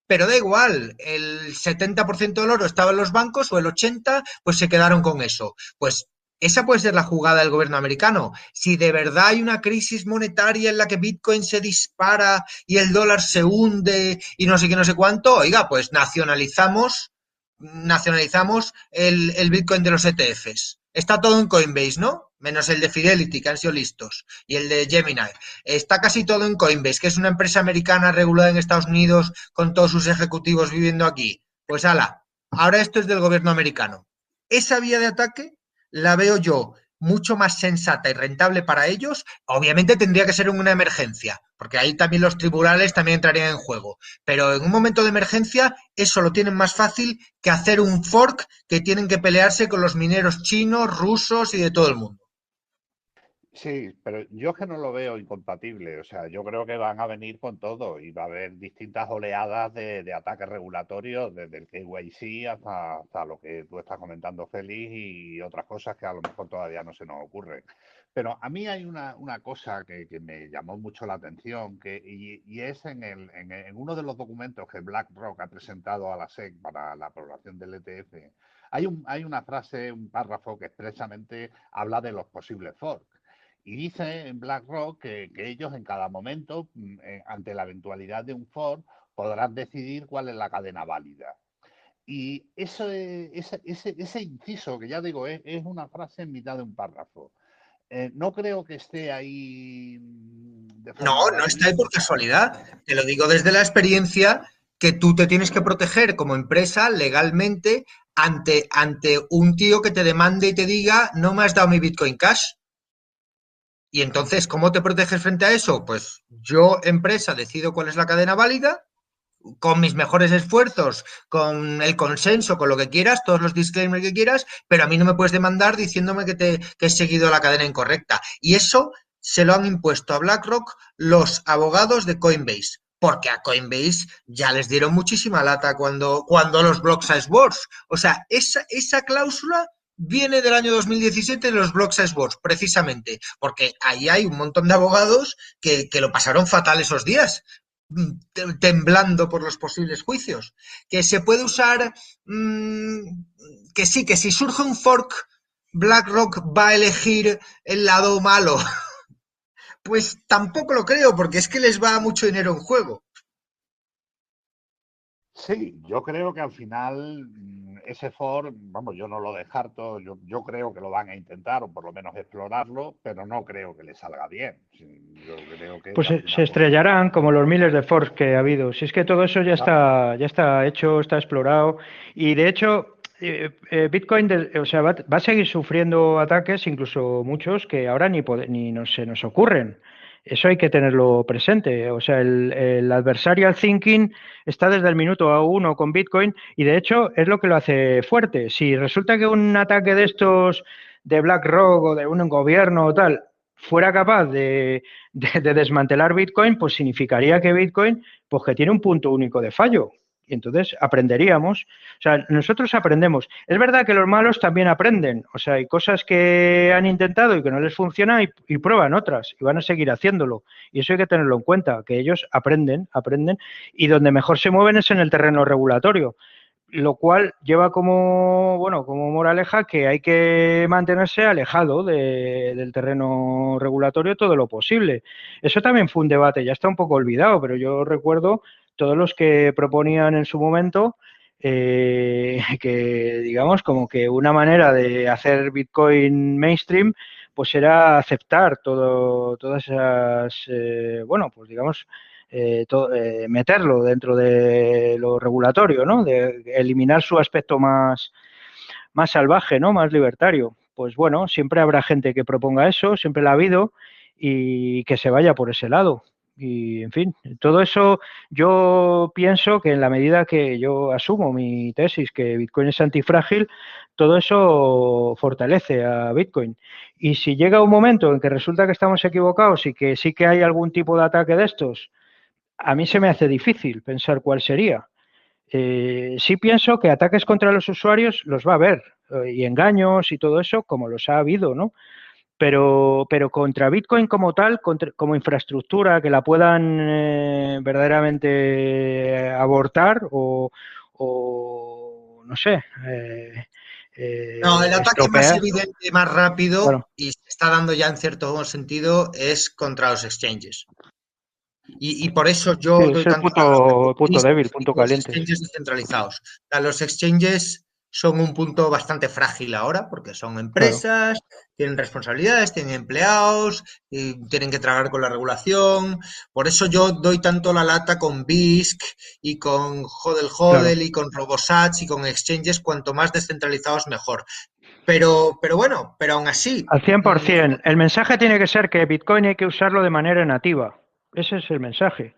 pero da igual, el 70% del oro estaba en los bancos o el 80%, pues se quedaron con eso. Pues esa puede ser la jugada del gobierno americano. Si de verdad hay una crisis monetaria en la que Bitcoin se dispara y el dólar se hunde y no sé qué, no sé cuánto, oiga, pues nacionalizamos el Bitcoin de los ETFs. Está todo en Coinbase, ¿no? Menos el de Fidelity, que han sido listos, y el de Gemini. Está casi todo en Coinbase, que es una empresa americana regulada en Estados Unidos con todos sus ejecutivos viviendo aquí. Pues ala, ahora esto es del gobierno americano. Esa vía de ataque la veo yo mucho más sensata y rentable para ellos. Obviamente tendría que ser en una emergencia, porque ahí también los tribunales también entrarían en juego. Pero en un momento de emergencia eso lo tienen más fácil que hacer un fork que tienen que pelearse con los mineros chinos, rusos y de todo el mundo. Sí, pero yo es que no lo veo incompatible. O sea, yo creo que van a venir con todo y va a haber distintas oleadas de ataques regulatorios, desde el KYC hasta lo que tú estás comentando, Félix, y otras cosas que a lo mejor todavía no se nos ocurren. Pero a mí hay una cosa que me llamó mucho la atención, y es en uno de los documentos que BlackRock ha presentado a la SEC para la aprobación del ETF. Hay una frase, un párrafo que expresamente habla de los posibles forks. Y dice en BlackRock que ellos en cada momento, ante la eventualidad de un fork, podrán decidir cuál es la cadena válida. Y ese inciso, que ya digo, es una frase en mitad de un párrafo. No creo que esté ahí de forma No, no está ahí por casualidad. Te lo digo desde la experiencia que tú te tienes que proteger como empresa legalmente ante un tío que te demande y te diga no me has dado mi Bitcoin Cash. Y entonces, ¿cómo te proteges frente a eso? Pues yo, empresa, decido cuál es la cadena válida, con mis mejores esfuerzos, con el consenso, con lo que quieras, todos los disclaimers que quieras, pero a mí no me puedes demandar diciéndome que he seguido la cadena incorrecta. Y eso se lo han impuesto a BlackRock los abogados de Coinbase, porque a Coinbase ya les dieron muchísima lata cuando los Block Size Wars. O sea, esa cláusula viene del año 2017 de los Block Size Wars, precisamente, porque ahí hay un montón de abogados que lo pasaron fatal esos días, temblando por los posibles juicios. Que se puede usar, que sí, que si surge un fork, BlackRock va a elegir el lado malo. Pues tampoco lo creo, porque es que les va mucho dinero en juego. Sí, yo creo que al final ese fork, vamos, yo no lo descarto, yo creo que lo van a intentar, o por lo menos explorarlo, pero no creo que les salga bien. Yo creo que Pues al se final estrellarán como los miles de forks que ha habido. Si es que todo eso ya está hecho, está explorado. Y de hecho, Bitcoin, o sea, va a seguir sufriendo ataques, incluso muchos que ahora ni se nos ocurren. Eso hay que tenerlo presente. O sea, el adversarial thinking está desde el minuto 1 con Bitcoin y de hecho es lo que lo hace fuerte. Si resulta que un ataque de estos de BlackRock o de un gobierno o tal fuera capaz de desmantelar Bitcoin, pues significaría que Bitcoin, pues que tiene un punto único de fallo. Y entonces aprenderíamos. O sea, nosotros aprendemos. Es verdad que los malos también aprenden. O sea, hay cosas que han intentado y que no les funciona y prueban otras y van a seguir haciéndolo. Y eso hay que tenerlo en cuenta, que ellos aprenden y donde mejor se mueven es en el terreno regulatorio. Lo cual lleva como moraleja que hay que mantenerse alejado del terreno regulatorio todo lo posible. Eso también fue un debate, ya está un poco olvidado, pero yo recuerdo todos los que proponían en su momento que, digamos, como que una manera de hacer Bitcoin mainstream pues era aceptar todas esas, pues digamos, meterlo dentro de lo regulatorio, ¿no? De eliminar su aspecto más salvaje, ¿no? Más libertario. Pues bueno, siempre habrá gente que proponga eso, siempre la ha habido y que se vaya por ese lado. Y, en fin, todo eso yo pienso que en la medida que yo asumo mi tesis, que Bitcoin es antifrágil, todo eso fortalece a Bitcoin. Y si llega un momento en que resulta que estamos equivocados y que sí que hay algún tipo de ataque de estos, a mí se me hace difícil pensar cuál sería. Sí pienso que ataques contra los usuarios los va a haber, y engaños y todo eso, como los ha habido, ¿no? Pero contra Bitcoin como tal, como infraestructura, que la puedan verdaderamente abortar o no sé, No, el ataque más estropear. evidente, más rápido, Claro. y se está dando ya en cierto sentido, es contra los exchanges. Y por eso yo Sí, doy es el tanto a los punto débil, y punto los caliente. exchanges descentralizados. O sea, los exchanges son un punto bastante frágil ahora porque son Claro. empresas, tienen responsabilidades, tienen empleados, y tienen que trabajar con la regulación. Por eso yo doy tanto la lata con BISC y con Claro. HODL y con RoboSats y con exchanges, cuanto más descentralizados mejor. Pero bueno, pero aún así. Al 100%. El mensaje tiene que ser que Bitcoin hay que usarlo de manera nativa. Ese es el mensaje.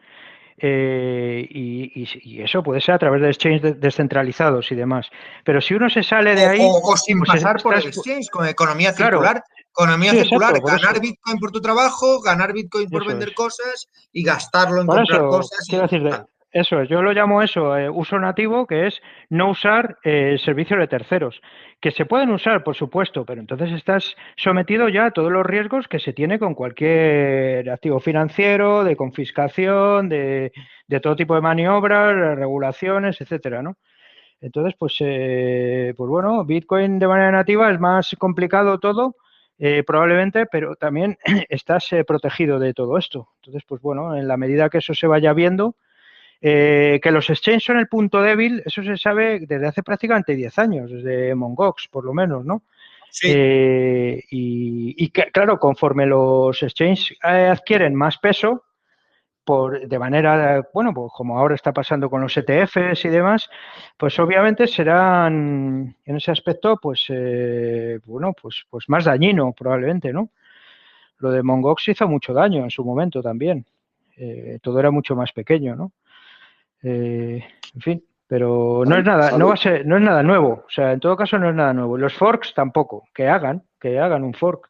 Y eso puede ser a través de exchanges descentralizados y demás. Pero si uno se sale de ahí... O sin pues pasar por el estás... exchange, con economía Claro. circular. Economía Sí, circular, exacto, por ganar eso. Bitcoin por tu trabajo, ganar Bitcoin por Eso vender es. cosas y gastarlo en Por comprar eso, cosas. quiero decir, eso es, yo lo llamo eso, uso nativo, que es no usar servicios de terceros, que se pueden usar, por supuesto, pero entonces estás sometido ya a todos los riesgos que se tiene con cualquier activo financiero, de confiscación, de todo tipo de maniobras, regulaciones, etcétera, ¿no? Entonces, pues bueno, Bitcoin de manera nativa es más complicado todo, probablemente, pero también estás protegido de todo esto. Entonces, pues bueno, en la medida que eso se vaya viendo, que los exchanges son el punto débil, eso se sabe desde hace prácticamente 10 años, desde Mt. Gox, por lo menos, ¿no? Sí. Y claro, conforme los exchanges adquieren más peso, de manera, bueno, pues como ahora está pasando con los ETFs y demás, pues obviamente serán en ese aspecto, pues bueno, pues más dañino probablemente, ¿no? Lo de Mt. Gox hizo mucho daño en su momento también. Todo era mucho más pequeño, ¿no? En fin, pero no es nada, no es nada nuevo. O sea, en todo caso no es nada nuevo. Los forks tampoco, que hagan un fork.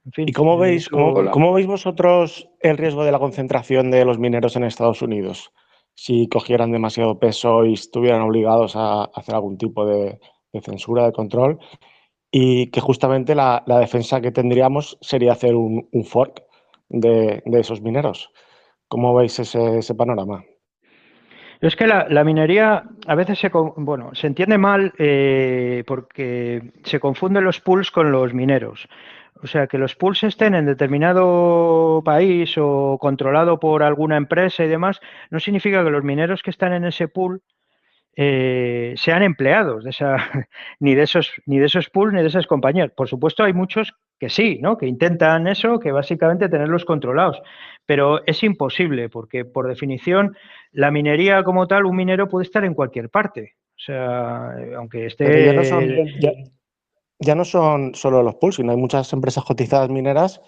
En fin, ¿Y cómo veis, eso... cómo veis vosotros el riesgo de la concentración de los mineros en Estados Unidos? Si cogieran demasiado peso y estuvieran obligados a hacer algún tipo de censura, de control, y que justamente la defensa que tendríamos sería hacer un fork de esos mineros. ¿Cómo veis ese panorama? Es que la minería a veces se entiende mal porque se confunden los pools con los mineros. O sea, que los pools estén en determinado país o controlado por alguna empresa y demás, no significa que los mineros que están en ese pool sean empleados de ni de esos pools ni de esas compañías. Por supuesto, hay muchos que sí, ¿no? Que intentan eso, que básicamente tenerlos controlados, pero es imposible porque por definición la minería como tal, un minero puede estar en cualquier parte. O sea, aunque esté... Pero ya no son solo los pools, sino hay muchas empresas cotizadas mineras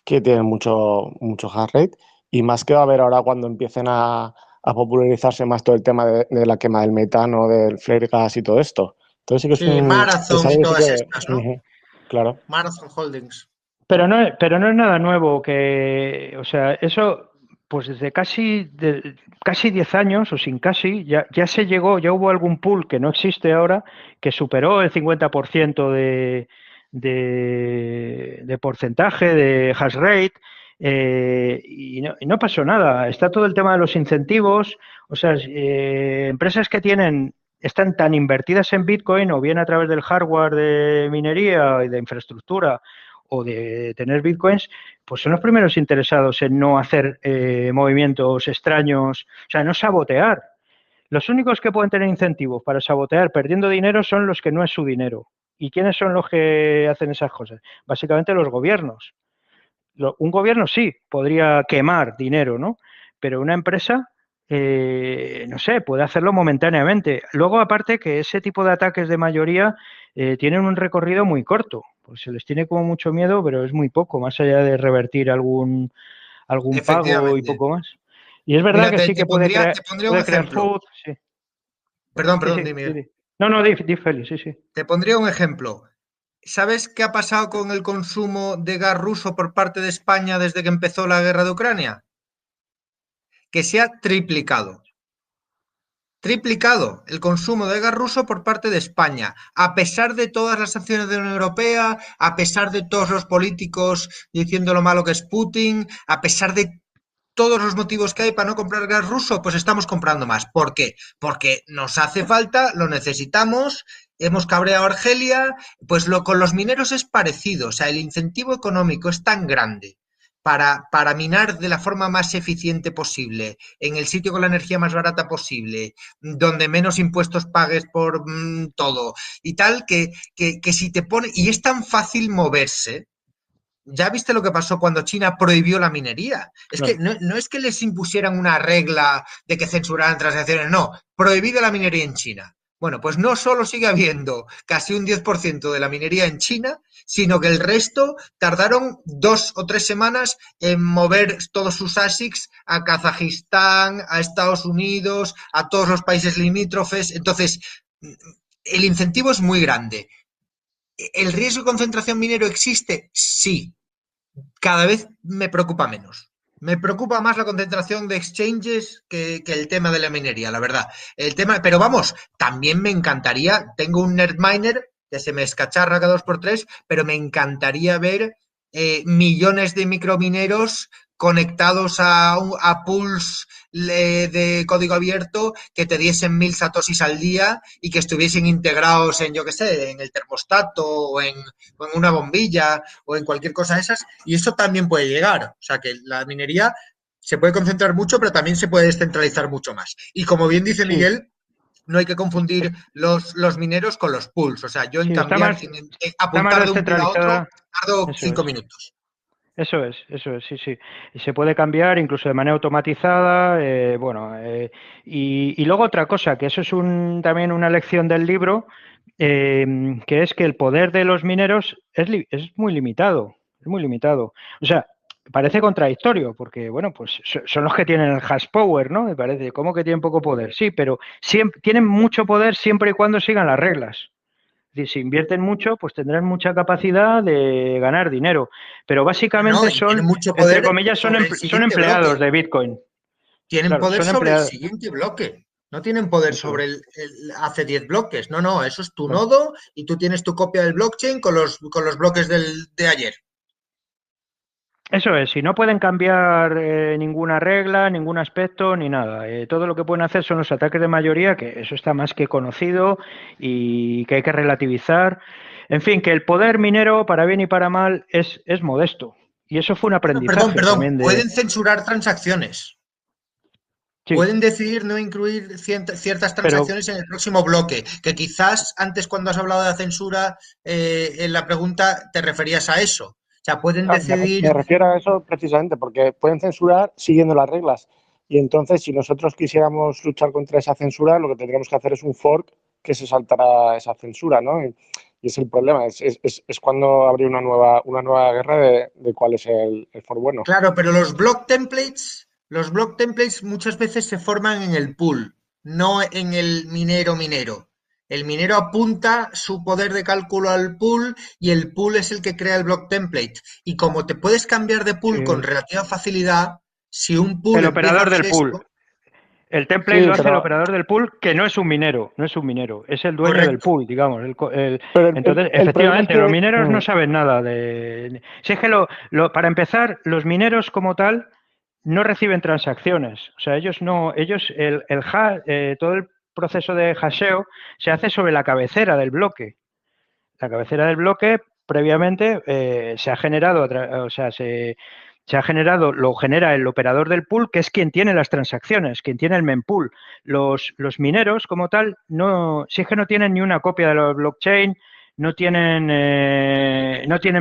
que tienen mucho hash rate, y más que va a haber ahora cuando empiecen a popularizarse más todo el tema de la quema del metano, del flare gas y todo esto. Entonces sí que Sí, Marathon y todas estas, ¿no? Claro. Marathon Holdings. Pero no es nada nuevo o sea, eso, pues desde casi 10 años o sin casi, ya se llegó, ya hubo algún pool que no existe ahora, que superó el 50% de porcentaje de hash rate, y no pasó nada. Está todo el tema de los incentivos, o sea, empresas que están tan invertidas en Bitcoin o bien a través del hardware de minería y de infraestructura o de tener bitcoins, pues son los primeros interesados en no hacer movimientos extraños, o sea, no sabotear. Los únicos que pueden tener incentivos para sabotear perdiendo dinero son los que no es su dinero. ¿Y quiénes son los que hacen esas cosas? Básicamente los gobiernos. Un gobierno sí, podría quemar dinero, ¿no? Pero una empresa, no sé, puede hacerlo momentáneamente. Luego, aparte que ese tipo de ataques de mayoría tienen un recorrido muy corto, pues se les tiene como mucho miedo, pero es muy poco, más allá de revertir algún pago y poco más. Y es verdad que sí que puede crear food, sí. Perdón, dime. No, di Félix, sí. Te pondría un ejemplo. ¿Sabes qué ha pasado con el consumo de gas ruso por parte de España desde que empezó la guerra de Ucrania? Que se ha triplicado. Triplicado el consumo de gas ruso por parte de España, a pesar de todas las sanciones de la Unión Europea, a pesar de todos los políticos diciendo lo malo que es Putin, a pesar de todos los motivos que hay para no comprar gas ruso, pues estamos comprando más. ¿Por qué? Porque nos hace falta, lo necesitamos, hemos cabreado a Argelia, pues con los mineros es parecido, o sea, el incentivo económico es tan grande para minar de la forma más eficiente posible, en el sitio con la energía más barata posible, donde menos impuestos pagues por todo, y tal, que si te pone, y es tan fácil moverse. Ya viste lo que pasó cuando China prohibió la minería. Es que no es que les impusieran una regla de que censuraran transacciones, no, prohibida la minería en China. Bueno, pues no solo sigue habiendo casi un 10% de la minería en China, sino que el resto tardaron 2 o 3 semanas en mover todos sus ASICs a Kazajistán, a Estados Unidos, a todos los países limítrofes. Entonces, el incentivo es muy grande. ¿El riesgo de concentración minero existe? Sí. Cada vez me preocupa menos. Me preocupa más la concentración de exchanges que el tema de la minería, la verdad. El tema, pero vamos, también me encantaría, tengo un Nerdminer que se me escacharra cada 2x3, pero me encantaría ver millones de micromineros conectados a pools de código abierto que te diesen 1000 satoshis al día y que estuviesen integrados en, yo qué sé, en el termostato o en una bombilla o en cualquier cosa de esas. Y eso también puede llegar. O sea, que la minería se puede concentrar mucho, pero también se puede descentralizar mucho más. Y como bien dice Miguel, no hay que confundir los mineros con los pools. O sea, yo en cambiar, en apuntar de un pool a otro, tardo 5 minutos. Eso es, sí, sí. Y se puede cambiar incluso de manera automatizada, y luego otra cosa, que eso es también una lección del libro, que es que el poder de los mineros es muy limitado, es muy limitado. O sea, parece contradictorio, porque, bueno, pues son los que tienen el hash power, ¿no? Me parece, ¿cómo que tienen poco poder? Sí, pero tienen mucho poder siempre y cuando sigan las reglas. Si invierten mucho, pues tendrán mucha capacidad de ganar dinero. Pero básicamente entre comillas, son empleados de Bitcoin. Tienen poder sobre el siguiente bloque. No tienen poder sobre hace 10 bloques. No, eso es tu nodo y tú tienes tu copia del blockchain con los bloques de ayer. Eso es, y no pueden cambiar ninguna regla, ningún aspecto, ni nada. Todo lo que pueden hacer son los ataques de mayoría, que eso está más que conocido y que hay que relativizar. En fin, que el poder minero, para bien y para mal, es modesto. Y eso fue un aprendizaje. Perdón. Pueden censurar transacciones. Sí. Pueden decidir no incluir ciertas transacciones en el próximo bloque, que quizás antes cuando has hablado de la censura, en la pregunta te referías a eso. O sea, pueden decidir... Me refiero a eso precisamente, porque pueden censurar siguiendo las reglas. Y entonces, si nosotros quisiéramos luchar contra esa censura, lo que tendríamos que hacer es un fork que se saltará esa censura, ¿no? Y es el problema, es cuando habría una nueva guerra de cuál es el fork bueno. Claro, pero los block templates muchas veces se forman en el pool, no en el minero. El minero apunta su poder de cálculo al pool y el pool es el que crea el block template. Y como te puedes cambiar de pool con relativa facilidad, si un pool... El operador del pool. El template lo hace el operador del pool, que no es un minero, es el dueño del pool, digamos. Entonces, efectivamente, los mineros no saben nada de... Si es que para empezar, los mineros como tal no reciben transacciones. O sea, todo el proceso de hasheo se hace sobre la cabecera del bloque. La cabecera del bloque previamente se ha generado, lo genera el operador del pool, que es quien tiene las transacciones, quien tiene el mempool. Los mineros, como tal, si es que no tienen ni una copia de la blockchain, no tienen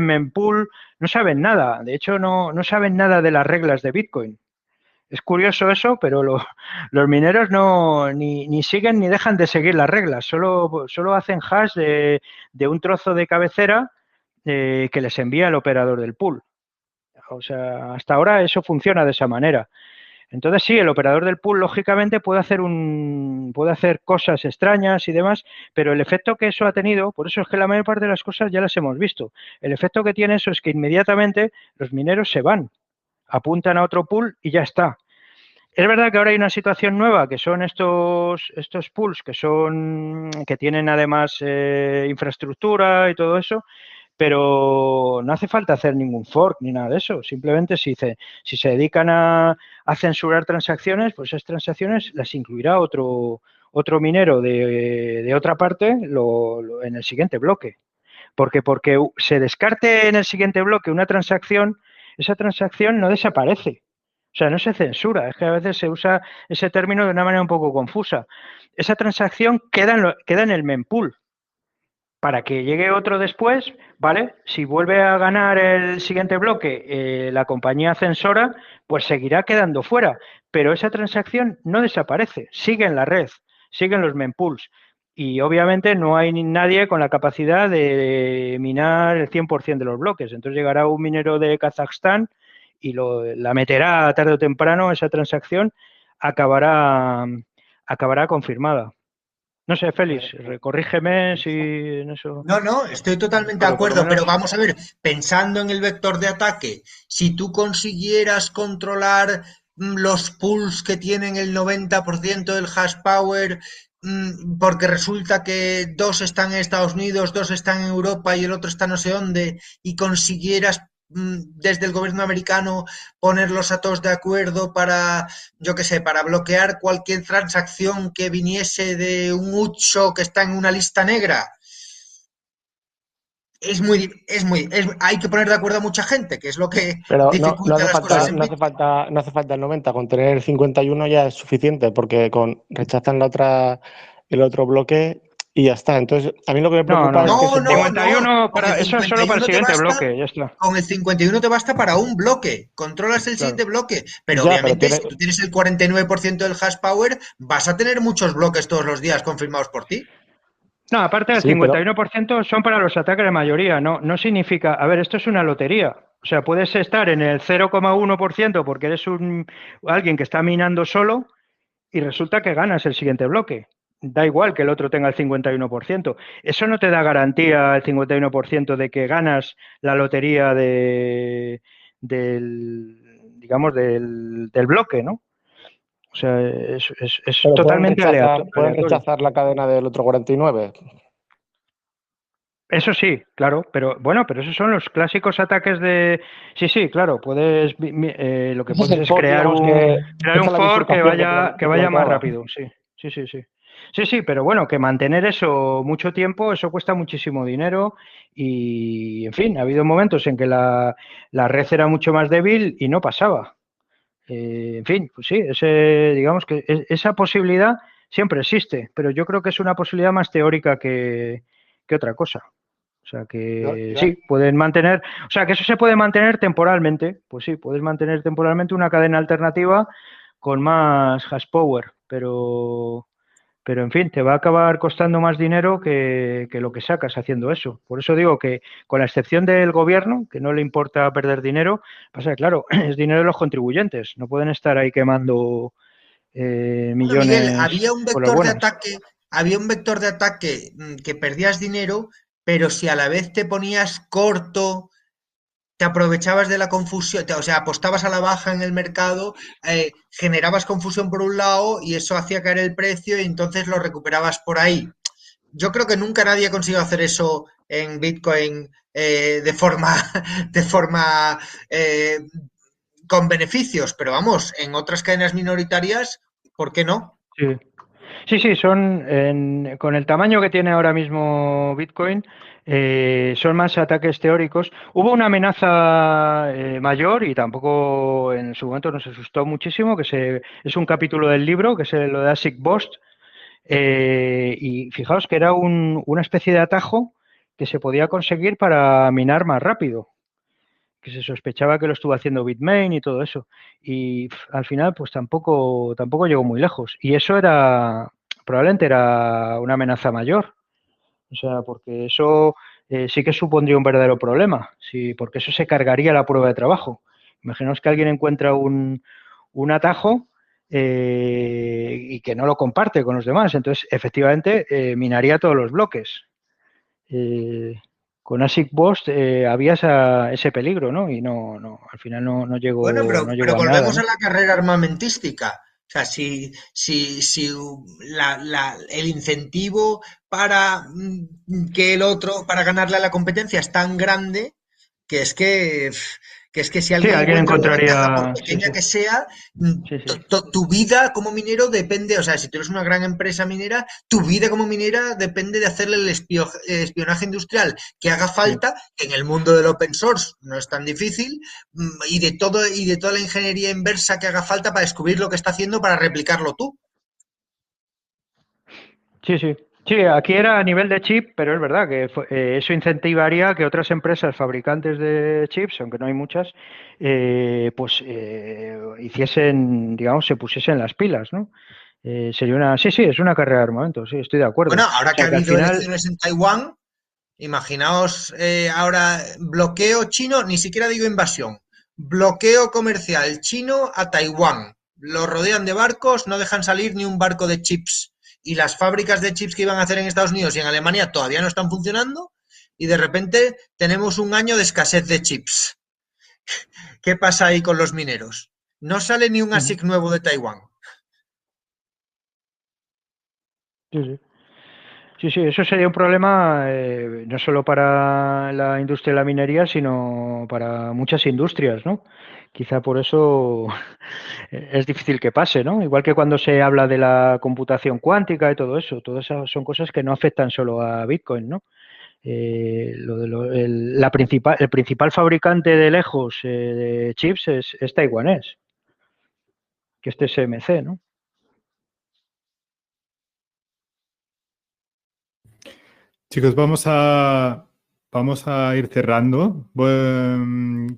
mempool, no saben nada. De hecho, no saben nada de las reglas de Bitcoin. Es curioso eso, pero los mineros ni siguen ni dejan de seguir las reglas. Solo hacen hash de un trozo de cabecera que les envía el operador del pool. O sea, hasta ahora eso funciona de esa manera. Entonces sí, el operador del pool lógicamente puede hacer cosas extrañas y demás, pero el efecto que eso ha tenido, por eso es que la mayor parte de las cosas ya las hemos visto. El efecto que tiene eso es que inmediatamente los mineros se van, apuntan a otro pool y ya está. Es verdad que ahora hay una situación nueva, que son estos pools que tienen además infraestructura y todo eso, pero no hace falta hacer ningún fork ni nada de eso. Simplemente si se dedican a censurar transacciones, pues esas transacciones las incluirá otro minero de otra parte en el siguiente bloque. Porque se descarte en el siguiente bloque una transacción, esa transacción no desaparece. O sea, no se censura. Es que a veces se usa ese término de una manera un poco confusa. Esa transacción queda en el mempool. Para que llegue otro después, ¿vale? Si vuelve a ganar el siguiente bloque la compañía censora, pues seguirá quedando fuera. Pero esa transacción no desaparece, sigue en la red, sigue en los mempools. Y obviamente no hay nadie con la capacidad de minar el 100% de los bloques. Entonces llegará un minero de Kazajstán y la meterá tarde o temprano, esa transacción acabará confirmada. No sé, Félix, corrígeme si en eso. No, estoy totalmente de Pero por lo acuerdo, pero menos. vamos a ver, pensando en el vector de ataque, si tú consiguieras controlar los pools que tienen el 90% del hash power, porque resulta que dos están en Estados Unidos, dos están en Europa y el otro está no sé dónde, y consiguieras desde el gobierno americano ponerlos a todos de acuerdo para, yo qué sé, para bloquear cualquier transacción que viniese de un ucho que está en una lista negra. Hay que poner de acuerdo a mucha gente, que es lo que Pero no dificulta hace las cosas falta, en no hace Bitcoin. falta, no hace falta el 90, con tener el 51 ya es suficiente, porque rechazan el otro bloque y ya está. Entonces, a mí lo que me No, preocupa es que No, ese no, no. eso es solo para el siguiente bloque, ya está. Con el 51 te basta para un bloque. Controlas el Claro. siguiente bloque. Pero ya, pero obviamente, si tú tienes el 49% del hash power, vas a tener muchos bloques todos los días confirmados por ti. No, aparte del sí, pero 51% son para los ataques de mayoría, no significa, a ver, esto es una lotería. O sea, puedes estar en el 0,1% porque eres alguien que está minando solo y resulta que ganas el siguiente bloque. Da igual que el otro tenga el 51%. Eso no te da garantía el 51% de que ganas la lotería digamos, del bloque, ¿no? O sea, es pero totalmente pueden aleatorio. rechazar la cadena del otro 49. Eso sí, claro, pero bueno, pero esos son los clásicos ataques de. Sí, claro, puedes. Lo que Ese es puedes el es fork, crear digamos, crear esa un es la fork que bifurcación que que vaya más planteaba. rápido, sí. Sí, pero bueno, que mantener eso mucho tiempo, eso cuesta muchísimo dinero y, en fin, ha habido momentos en que la red era mucho más débil y no pasaba. En fin, pues sí, digamos que esa posibilidad siempre existe, pero yo creo que es una posibilidad más teórica que otra cosa. O sea que sí, pueden mantener, o sea que eso se puede mantener temporalmente, pues sí, puedes mantener temporalmente una cadena alternativa con más hash power, pero en fin, te va a acabar costando más dinero que lo que sacas haciendo eso. Por eso digo que, con la excepción del gobierno, que no le importa perder dinero, pasa que, claro, es dinero de los contribuyentes, no pueden estar ahí quemando Bueno, Miguel, millones con las buenas. había un vector de ataque que perdías dinero, pero si a la vez te ponías corto, te aprovechabas de la confusión, o sea, apostabas a la baja en el mercado, generabas confusión por un lado y eso hacía caer el precio y entonces lo recuperabas por ahí. Yo creo que nunca nadie ha conseguido hacer eso en Bitcoin de forma, de forma con beneficios, pero vamos, en otras cadenas minoritarias, ¿por qué no? Sí, con el tamaño que tiene ahora mismo Bitcoin, son más ataques teóricos. Hubo una amenaza mayor y tampoco en su momento nos asustó muchísimo, es un capítulo del libro, que es lo de ASIC Boost, y fijaos que era una especie de atajo que se podía conseguir para minar más rápido, que se sospechaba que lo estuvo haciendo Bitmain y todo eso. Y al final, pues tampoco llegó muy lejos. Y eso probablemente era una amenaza mayor. O sea, porque eso sí que supondría un verdadero problema, sí, porque eso se cargaría la prueba de trabajo. Imaginaos que alguien encuentra un atajo y que no lo comparte con los demás. Entonces, efectivamente, minaría todos los bloques. Eh, con ASIC Boost había ese peligro, ¿no? Y al final no Bueno, llegó, no pero llegó a nada, volvemos a ¿no? la carrera armamentística. O sea, si el incentivo para que el otro, para ganarle a la competencia es tan grande, que es que si Sí, alguien alguien encuentra una ventaja, por encontraría, pequeña que sea, sí, sí. tu vida como minero depende, o sea, si tú eres una gran empresa minera, tu vida como minera depende de hacerle el espionaje industrial que haga Sí. falta, que en el mundo del open source no es tan difícil, y de toda la ingeniería inversa que haga falta para descubrir lo que está haciendo para replicarlo tú. Sí. Sí, aquí era a nivel de chip, pero es verdad que eso incentivaría que otras empresas fabricantes de chips, aunque no hay muchas, hiciesen, digamos, se pusiesen las pilas, ¿no? Sería una... Sí, es una carrera de armamento, sí, estoy de acuerdo. Bueno, ahora O sea, que ha al habido final... elecciones en Taiwán, imaginaos ahora bloqueo chino, ni siquiera digo invasión, bloqueo comercial chino a Taiwán. Lo rodean de barcos, no dejan salir ni un barco de chips. Y las fábricas de chips que iban a hacer en Estados Unidos y en Alemania todavía no están funcionando. Y de repente tenemos un año de escasez de chips. ¿Qué pasa ahí con los mineros? No sale ni un ASIC nuevo de Taiwán. Sí. Sí, eso sería un problema no solo para la industria de la minería, sino para muchas industrias, ¿no? Quizá por eso es difícil que pase, ¿no? Igual que cuando se habla de la computación cuántica y todo eso, todas esas son cosas que no afectan solo a Bitcoin, ¿no? El principal fabricante de lejos de chips es taiwanés, que es TSMC, ¿no? Chicos, vamos a ir cerrando.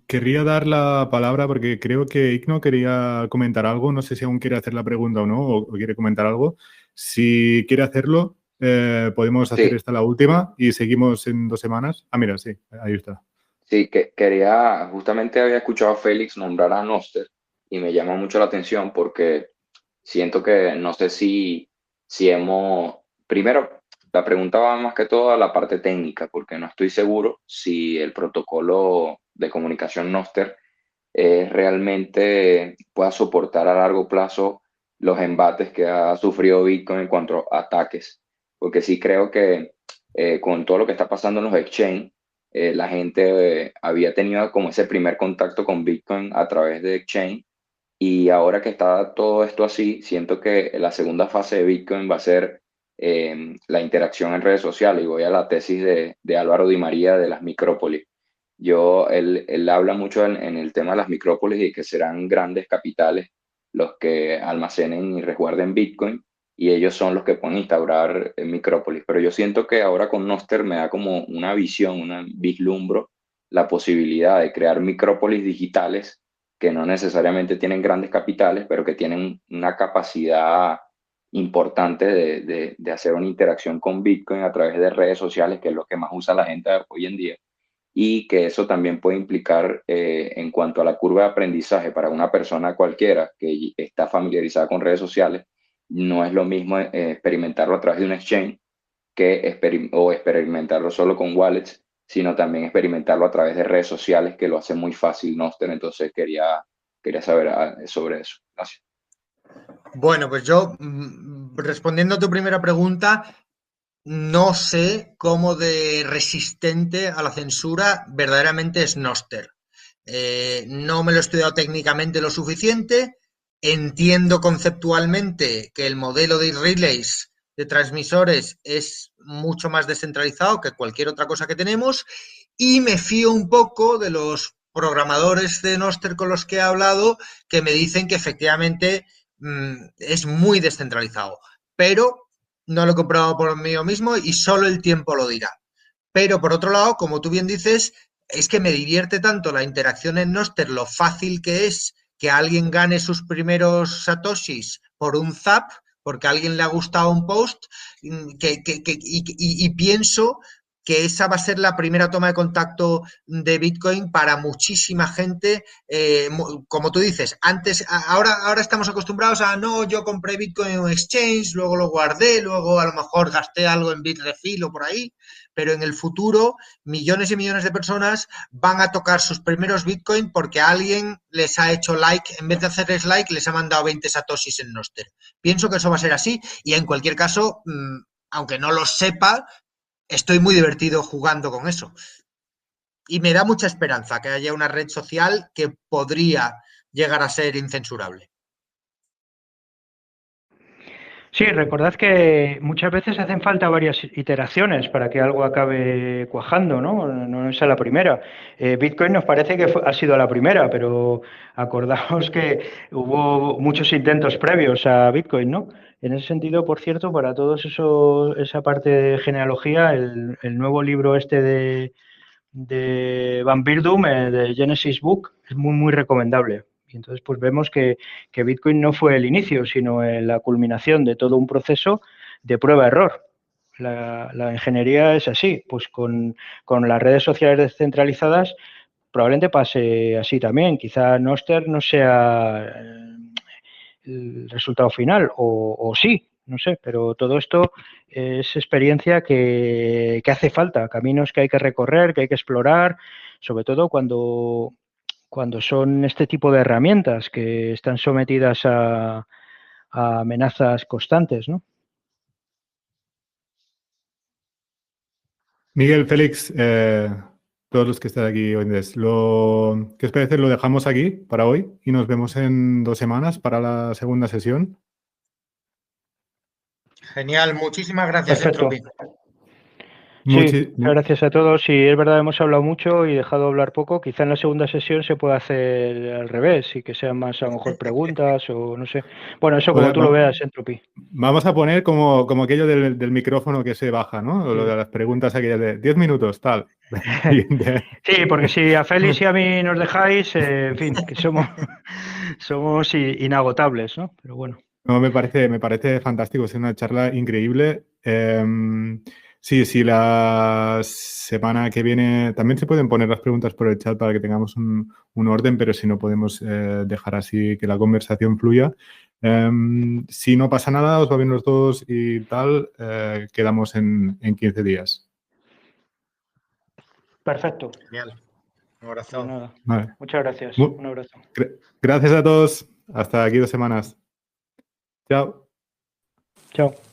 Querría dar la palabra porque creo que Igno quería comentar algo. No sé si aún quiere hacer la pregunta o no, o quiere comentar algo. Si quiere hacerlo, podemos hacer Sí, esta la última y seguimos en 2 semanas. Ah, mira, sí, ahí está. sí, que quería, justamente había escuchado a Félix nombrar a Noster y me llama mucho la atención porque siento que no sé si hemos, primero, la pregunta va más que todo a la parte técnica, porque no estoy seguro si el protocolo de comunicación Noster realmente pueda soportar a largo plazo los embates que ha sufrido Bitcoin en cuanto a ataques, porque sí creo que con todo lo que está pasando en los exchange, la gente había tenido como ese primer contacto con Bitcoin a través de exchange y ahora que está todo esto así, siento que la segunda fase de Bitcoin va a ser la interacción en redes sociales. Y voy a la tesis de Álvaro Di María de las micrópolis. Él habla mucho en el tema de las micrópolis y que serán grandes capitales los que almacenen y resguarden Bitcoin y ellos son los que pueden instaurar micrópolis. Pero yo siento que ahora con Noster me da como una visión, una vislumbro la posibilidad de crear micrópolis digitales que no necesariamente tienen grandes capitales, pero que tienen una capacidad importante de hacer una interacción con Bitcoin a través de redes sociales, que es lo que más usa la gente hoy en día, y que eso también puede implicar en cuanto a la curva de aprendizaje para una persona cualquiera que está familiarizada con redes sociales, no es lo mismo experimentarlo a través de un exchange o experimentarlo solo con wallets, sino también experimentarlo a través de redes sociales, que lo hace muy fácil Noster. Entonces quería saber sobre eso. Gracias. Bueno, pues yo, respondiendo a tu primera pregunta, no sé cómo de resistente a la censura verdaderamente es Noster. No me lo he estudiado técnicamente lo suficiente. Entiendo conceptualmente que el modelo de relays de transmisores es mucho más descentralizado que cualquier otra cosa que tenemos y me fío un poco de los programadores de Noster con los que he hablado que me dicen que efectivamente es muy descentralizado, pero no lo he comprobado por mí mismo y solo el tiempo lo dirá. Pero por otro lado, como tú bien dices, es que me divierte tanto la interacción en Noster, lo fácil que es que alguien gane sus primeros satoshis por un zap, porque a alguien le ha gustado un post, y pienso que esa va a ser la primera toma de contacto de Bitcoin para muchísima gente. Como tú dices, ahora estamos acostumbrados a, no, yo compré Bitcoin en un exchange, luego lo guardé, luego a lo mejor gasté algo en Bitrefill o por ahí, pero en el futuro millones y millones de personas van a tocar sus primeros Bitcoin porque alguien les ha hecho like, en vez de hacerles like, les ha mandado 20 satoshis en Noster. Pienso que eso va a ser así y en cualquier caso, aunque no lo sepa, estoy muy divertido jugando con eso. Y me da mucha esperanza que haya una red social que podría llegar a ser incensurable. Sí, recordad que muchas veces hacen falta varias iteraciones para que algo acabe cuajando, ¿no? No es la primera. Bitcoin nos parece que ha sido la primera, pero acordaos que hubo muchos intentos previos a Bitcoin, ¿no? En ese sentido, por cierto, para todos esa parte de genealogía, el nuevo libro este de Van Birdum, de Genesis Book, es muy, muy recomendable Y entonces pues vemos que Bitcoin no fue el inicio, sino la culminación de todo un proceso de prueba-error. La ingeniería es así, pues con las redes sociales descentralizadas probablemente pase así también. Quizá Nostr no sea el resultado final, o sí, no sé, pero todo esto es experiencia que hace falta, caminos que hay que recorrer, que hay que explorar, sobre todo cuando son este tipo de herramientas que están sometidas a amenazas constantes, ¿no? Miguel, Félix, todos los que están aquí hoy, ¿qué os parece? Lo dejamos aquí para hoy y nos vemos en 2 semanas para la segunda sesión. Genial, muchísimas gracias, Perfecto. Entropy. Sí, muchas gracias a todos. Sí, es verdad, hemos hablado mucho y dejado hablar poco. Quizá en la segunda sesión se pueda hacer al revés y que sean más, a lo mejor, preguntas o no sé. Bueno, eso como tú lo veas, Entropy. Vamos a poner como aquello del micrófono que se baja, ¿no? Lo de las preguntas aquellas de 10 minutos, tal. Sí, porque si a Félix y a mí nos dejáis, en fin, que somos inagotables, ¿no? Pero bueno. No, me parece fantástico, es una charla increíble. Sí, la semana que viene también se pueden poner las preguntas por el chat para que tengamos un orden, pero si no podemos dejar así que la conversación fluya. Si no pasa nada, os va bien los dos y tal, quedamos en 15 días. Perfecto. Genial. Un abrazo. Pues nada. Vale. Muchas gracias. Un abrazo. Gracias a todos. Hasta aquí 2 semanas. Chao. Chao.